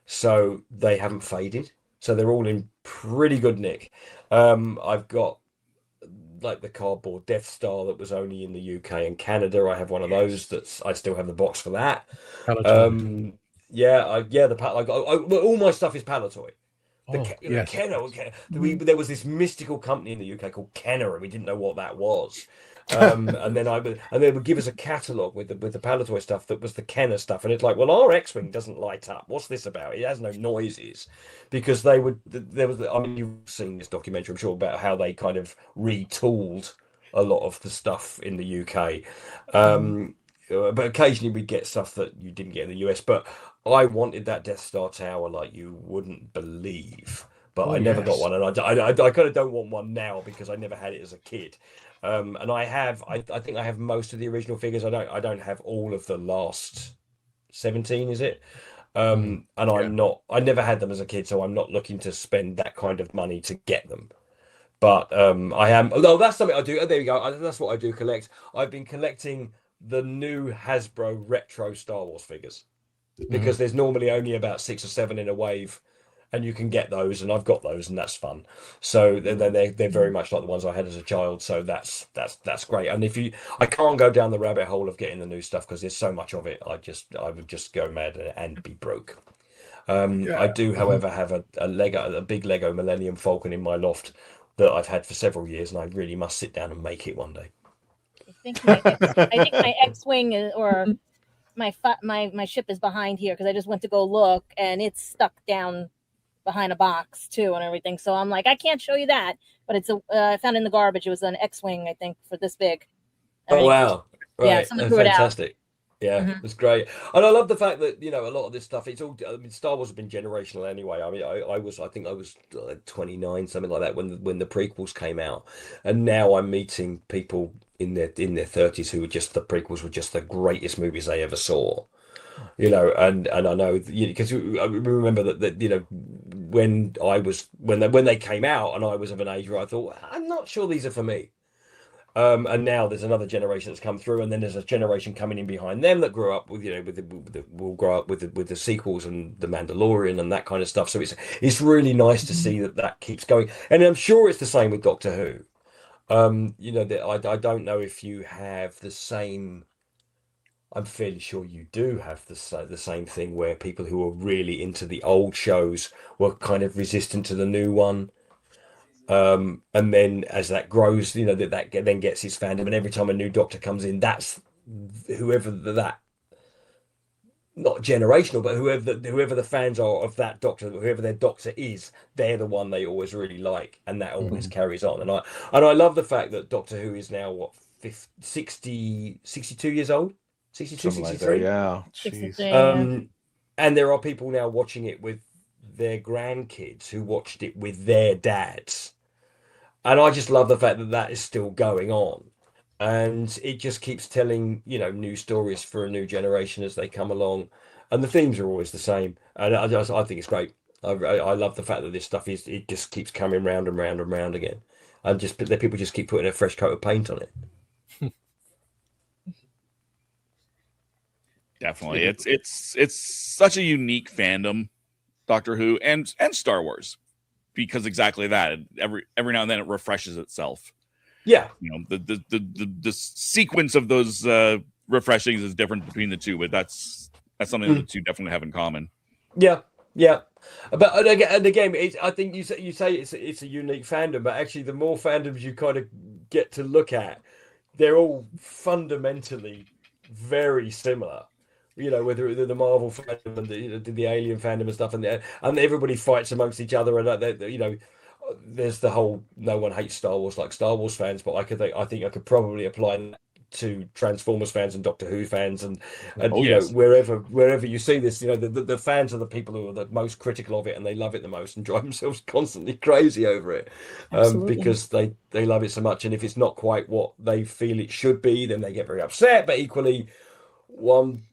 so they haven't faded, so they're all in pretty good nick. I've got like the cardboard Death Star that was only in the UK and Canada. I have one of those I still have the box for that. All my stuff is Palatoy. Kenner. There was this mystical company in the UK called Kenner, and we didn't know what that was. And they would give us a catalogue with the Palatoy stuff that was the Kenner stuff, and it's like, well, our X-wing doesn't light up. What's this about? It has no noises, because you've seen this documentary, I'm sure, about how they kind of retooled a lot of the stuff in the UK. But occasionally we get stuff that you didn't get in the US. But I wanted that Death Star tower like you wouldn't believe, but I never got one, and I kind of don't want one now because I never had it as a kid. And I think I have most of the original figures. I don't have all of the last 17, is it? I never had them as a kid, so I'm not looking to spend that kind of money to get them. But I am. Oh, that's something I do. Oh, there you go. That's what I do collect. I've been collecting the new Hasbro retro Star Wars figures, because there's normally only about 6 or 7 in a wave, and you can get those, and I've got those, and that's fun. So they're very much like the ones I had as a child. So that's great. And I can't go down the rabbit hole of getting the new stuff because there's so much of it. I would just go mad and be broke. I do, however, have a big Lego Millennium Falcon in my loft that I've had for several years, and I really must sit down and make it one day. I think my X-wing or my ship is behind here, because I just went to go look and it's stuck down behind a box too and everything. So I'm like, I can't show you that, but it's I found it in the garbage. It was an X-wing, I think, for this big. Oh wow! Right. Yeah, someone threw it out. Fantastic. Yeah, it's great, and I love the fact that a lot of this stuff. It's all. I mean, Star Wars has been generational anyway. I mean, I think I was 29, something like that, when the prequels came out, and now I'm meeting people in their 30s who were just the prequels were just the greatest movies they ever saw. And I know because I remember that when they came out and I was of an age where I thought I'm not sure these are for me. And now there's another generation that's come through, and then there's a generation coming in behind them that grew up with will grow up with the sequels and the Mandalorian and that kind of stuff. So it's really nice to see that keeps going, and I'm sure it's the same with Doctor Who. I don't know if you have the same. I'm fairly sure you do have the same thing where people who are really into the old shows were kind of resistant to the new one. And then as that grows, that then gets its fandom, and every time a new Doctor comes in, that's whoever that, not generational, but whoever the fans are of that Doctor, whoever their Doctor is, they're the one they always really like, and that always carries on. And I love the fact that Doctor Who is now what 62 years old, 62, Something 63. Like that, yeah. 63, And there are people now watching it with their grandkids who watched it with their dads. And I just love the fact that is still going on. And it just keeps telling, new stories for a new generation as they come along. And the themes are always the same. And I think it's great. I love the fact that this stuff it just keeps coming round and round and round again. And people just keep putting a fresh coat of paint on it. Definitely. It's such a unique fandom, Doctor Who and Star Wars, because exactly that. Every now and then it refreshes itself. Yeah. The sequence of those refreshings is different between the two, but that's something the two definitely have in common. Yeah. But again, I think you say it's a unique fandom, but actually the more fandoms you kind of get to look at, they're all fundamentally very similar. Whether the Marvel fandom and the Alien fandom and stuff, and everybody fights amongst each other, and there's the whole no one hates Star Wars like Star Wars fans, but I think I could probably apply that to Transformers fans and Doctor Who fans, and yes. wherever you see this, the fans are the people who are the most critical of it, and they love it the most and drive themselves constantly crazy over it, because they love it so much. And if it's not quite what they feel it should be, then they get very upset. But equally, one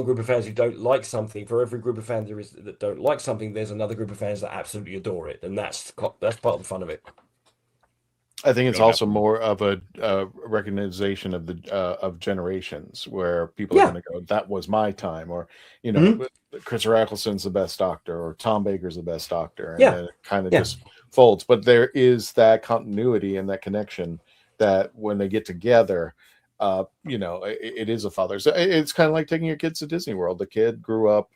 group of fans who don't like something, for every group of fans there is that don't like something, there's another group of fans that absolutely adore it, and that's part of the fun of it. I think it's also more of a recognition of the of generations, where people are going to go, that was my time, or Christopher Eccleston's the best Doctor, or Tom Baker's the best Doctor, and then it kind of just folds. But there is that continuity and that connection that when they get together, it is a father. So it's kind of like taking your kids to Disney World. The kid grew up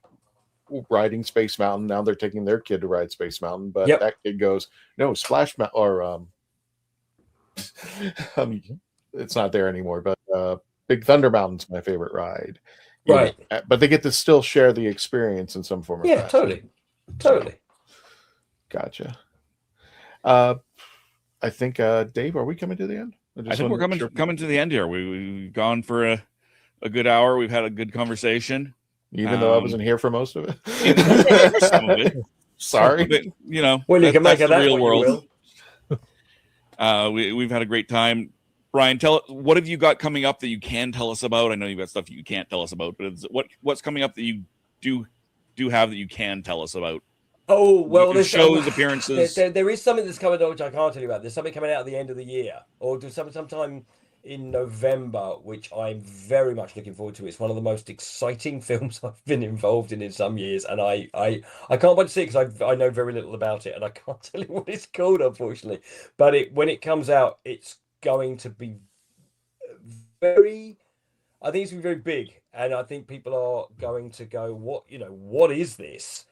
riding Space Mountain. Now they're taking their kid to ride Space Mountain, but that kid goes, no, Splash Mountain, or it's not there anymore. But Big Thunder Mountain's my favorite ride. Right. But they get to still share the experience in some form or fashion. Totally. Gotcha. I think Dave, are we coming to the end? I think we're coming to the end here. We've gone for a good hour. We've had a good conversation. Even though I wasn't here for most of it. Some of it. Sorry. But, well, you can make it the real world. We've had a great time. Brian, what have you got coming up that you can tell us about? I know you've got stuff you can't tell us about, but what's coming up that you do have that you can tell us about? Oh, well, there's shows, appearances. There is something that's coming out which I can't tell you about. There's something coming out at the end of the year, or sometime in November, which I'm very much looking forward to. It's one of the most exciting films I've been involved in some years, and I can't wait to see it, because I know very little about it, and I can't tell you what it's called, unfortunately. But when it comes out, it's going to be I think it's going to be very big, and I think people are going to go, what is this?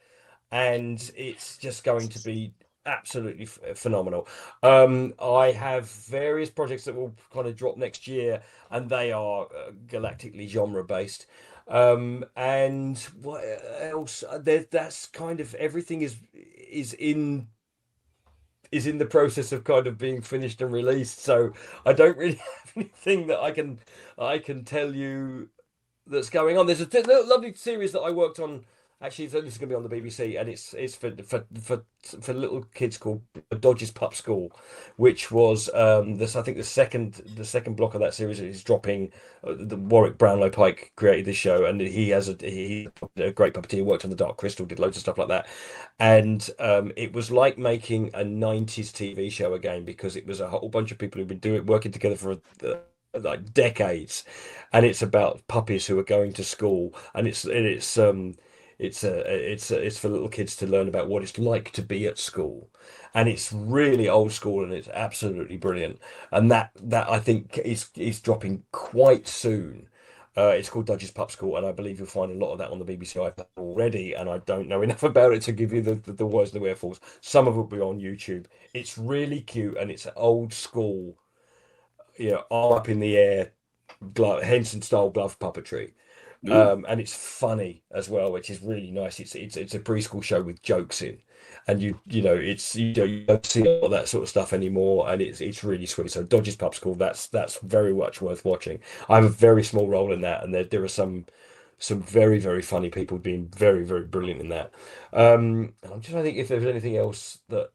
And it's just going to be absolutely phenomenal. I have various projects that will kind of drop next year, and they are galactically genre based. And what else? That's kind of everything is in the process of kind of being finished and released. So I don't really have anything that I can tell you that's going on. There's a lovely series that I worked on. Actually, this is going to be on the BBC, and it's for little kids called Dodge's Pup School, which was this. I think the second block of that series is dropping. The Warwick Brownlow Pike created this show, and he a great puppeteer. Worked on the Dark Crystal, did loads of stuff like that, and it was like making a '90s TV show again, because it was a whole bunch of people who've been working together for like decades, and it's about puppies who are going to school, and it's for little kids to learn about what it's like to be at school, and it's really old school, and it's absolutely brilliant. And that I think is dropping quite soon. It's called Dodge's Pup School, and I believe you'll find a lot of that on the BBC iPlayer already. And I don't know enough about it to give you the whys and the wherefores. Some of it will be on YouTube. It's really cute, and it's old school, arm up in the air, Henson style glove puppetry. And it's funny as well, which is really nice. It's a preschool show with jokes in, and you don't see all that sort of stuff anymore, and it's really sweet. So Dodge's Pup School, that's very much worth watching. I have a very small role in that, and there are some very, very funny people being very, very brilliant in that. I'm just trying to think if there's anything else that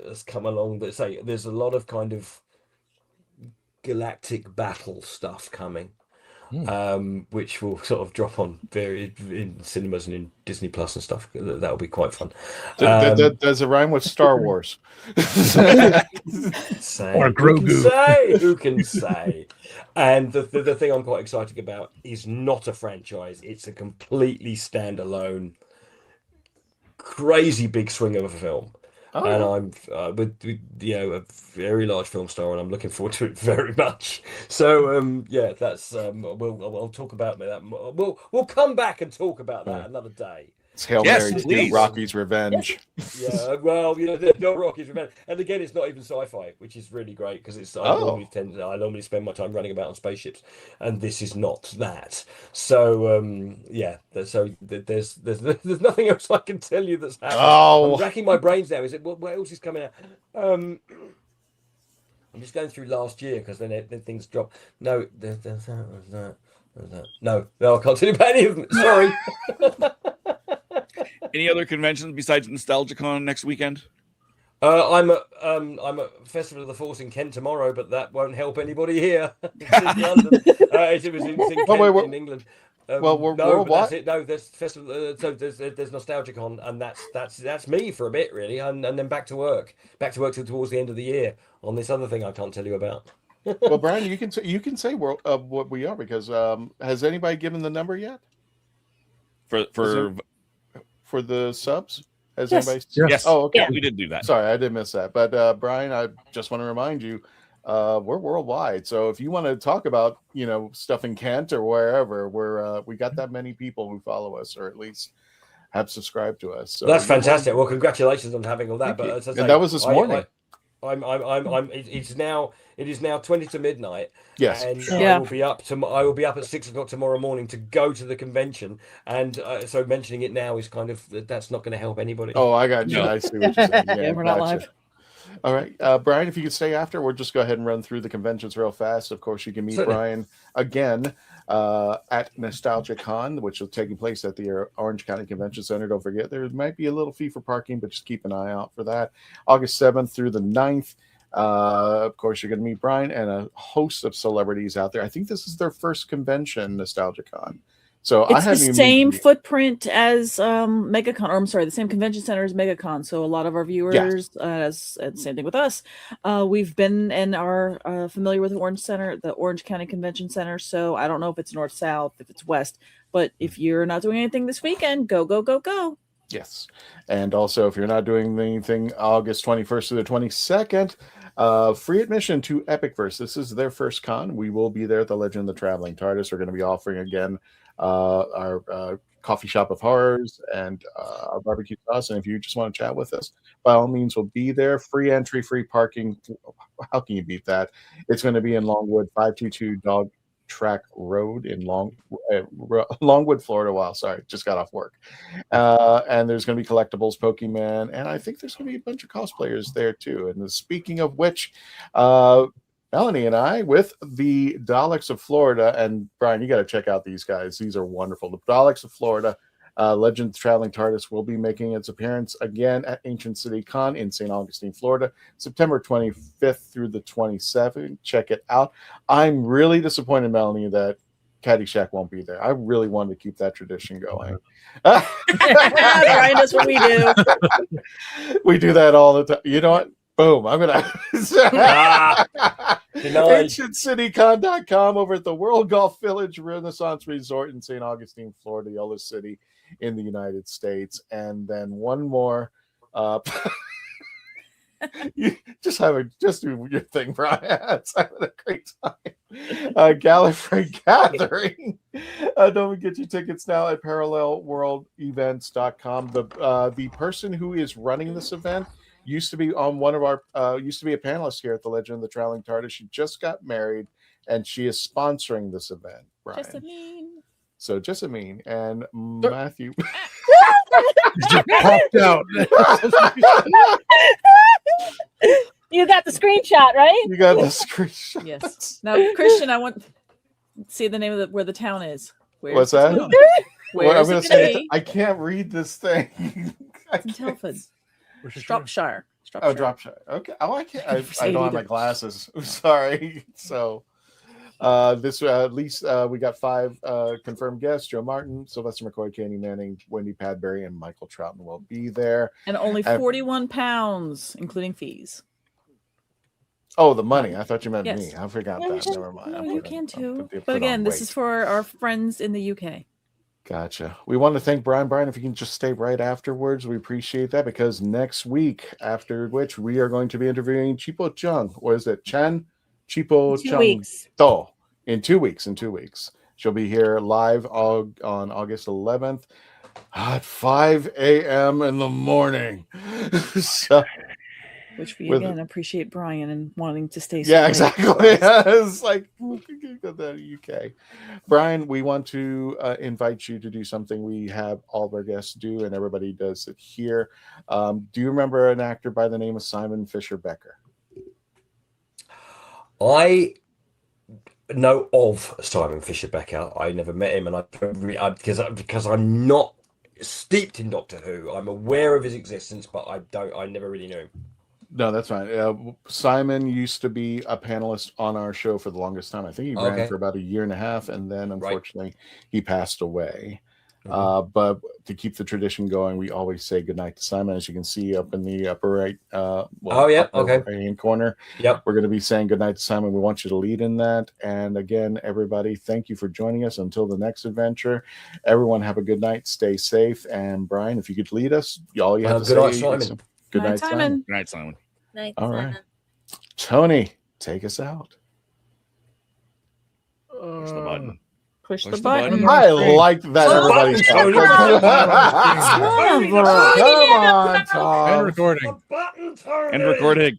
has come along that say there's a lot of kind of galactic battle stuff coming. Which will sort of drop on in cinemas and in Disney Plus and stuff. That'll be quite fun. Does it rhyme with Star Wars? Or Grogu. Who can say? And the thing I'm quite excited about is not a franchise. It's a completely standalone, crazy big swing of a film. Oh. And I'm with a very large film star, and I'm looking forward to it very much. So that's we'll talk about that. We'll come back and talk about that another day. It's Hail Mary to Rocky's Revenge. Yeah, well, there's no Rocky's Revenge, and again, it's not even sci-fi, which is really great, because it's I normally spend my time running about on spaceships, and this is not that. So so there's nothing else I can tell you that's happening. I'm racking my brains now. Is it what else is coming out? I'm just going through last year, because then things drop. No, there's that. No, I can't tell you about any of them. Sorry. Any other conventions besides Nostalgicon next weekend? I'm at Festival of the Force in Kent tomorrow, but that won't help anybody here. It's in London. It was in Kent, in England. That's it. No, there's festival. So there's Nostalgicon, and that's me for a bit, really, and then back to work till towards the end of the year on this other thing I can't tell you about. Well, Brian, you can say what we are, because has anybody given the number yet for the subs? Has anybody? Yes. Oh, okay. Yeah, we did do that. Sorry, I did miss that. But Brian, I just want to remind you, we're worldwide. So if you want to talk about stuff in Kent or wherever, we got that many people who follow us, or at least have subscribed to us. So that's fantastic. Well, congratulations on having all that. But as I say, that was this morning. It is now 20 to midnight. Yes, and I will be up at 6 o'clock tomorrow morning to go to the convention. And so mentioning it now is kind of that's not going to help anybody. Oh, I got you. No. I see what you're saying. Yeah, we're not live. All right, Brian, if you could stay after, we'll just go ahead and run through the conventions real fast. Of course, you can meet Brian again at Nostalgicon, which is taking place at the Orange County Convention Center. Don't forget, there might be a little fee for parking, but just keep an eye out for that. August 7th through the 9th. Of course, you're going to meet Brian and a host of celebrities out there. I think this is their first convention, Nostalgicon. So it's the same footprint as MegaCon, or I'm sorry, the same convention center as MegaCon. So a lot of our viewers, same thing with us, we've been and are familiar with the Orange County Convention Center. So I don't know if it's north, south, if it's west, but if you're not doing anything this weekend, go. Yes. And also, if you're not doing anything August 21st to the 22nd, free admission to Epicverse. This is their first con. We will be there at the Legend of the Traveling TARDIS. We're going to be offering again our coffee shop of horrors and our barbecue sauce. And if you just want to chat with us, by all means, we'll be there. Free entry, free parking. How can you beat that? It's going to be in Longwood, 522 Dog Track Road in Longwood, Florida. Wow, sorry, just got off work. And there's going to be collectibles, Pokemon, and I think there's going to be a bunch of cosplayers there too. And speaking of which, Melanie and I with the Daleks of Florida. And Brian, you got to check out these guys. These are wonderful. The Daleks of Florida, Legend of the Traveling TARDIS, will be making its appearance again at Ancient City Con in St. Augustine, Florida, September 25th through the 27th. Check it out. I'm really disappointed, Melanie, that Caddyshack won't be there. I really wanted to keep that tradition going. Brian, that's what we do. We do that all the time. You know what? Boom. I'm going to ancientcitycon.com over at the World Golf Village Renaissance Resort in St. Augustine, Florida, the oldest city in the United States. And then one more. You just do your thing, Brian. It's having a great time. Gallifrey Gathering. Don't forget your tickets now at parallelworldevents.com. The person who is running this event used to be on one of our used to be a panelist here at the Legend of the Traveling TARDIS. She just got married and she is sponsoring this event, Brian. So Jessamine and Matthew just popped out. You got the screenshot, right? You got the screenshot. Yes. Now, Christian, I want to see the name of where the town is. What's that? Where I'm is going it to going to say be? I can't read this thing. It's in Telford. Shropshire. Oh, Dropshire. Okay. Oh, I can't. I don't have my glasses. Sorry. So, this at least we got 5 confirmed guests: Joe Martin, Sylvester McCoy, Candy Manning, Wendy Padbury, and Michael Troughton will be there. And only £41, including fees. Oh, the money. I thought you meant Yes. me. I forgot that. Never mind. No, you can too. Put But again, on this weight. is for our friends in the UK. Gotcha. We want to thank Brian. Brian, if you can just stay right afterwards, we appreciate that, because next week, after which we are going to be interviewing Chipo Chung. Or is it Chen? Chipo 2 Chung. weeks. Oh, in 2 weeks. In 2 weeks. She'll be here live on August 11th at 5 a.m. in the morning. So, Which we again appreciate Brian and wanting to stay. yeah, late. exactly. It's like the UK. Brian, we want to invite you to do something we have all of our guests do, and everybody does it here. Do you remember an actor by the name of Simon Fisher Becker? I know of Simon Fisher Becker. I never met him, and because I'm not steeped in Doctor Who. I'm aware of his existence, but I never really knew him. No, that's fine. Simon used to be a panelist on our show for the longest time. I think he ran for about 1.5 years, and then unfortunately he passed away. But to keep the tradition going, we always say goodnight to Simon. As you can see up in the upper right, right-hand corner. Yep. We're going to be saying goodnight to Simon. We want you to lead in that. And again, everybody, thank you for joining us. Until the next adventure, everyone have a good night. Stay safe. And Brian, if you could lead us, all you have to good say night, is Simon. Good night, Simon. Good night, Simon. Night, All Simon. right. Tony, take us out. Push the button. Push Push the the button. button. I like that. Everybody's Tony. Come on, And Tom. recording. And recording.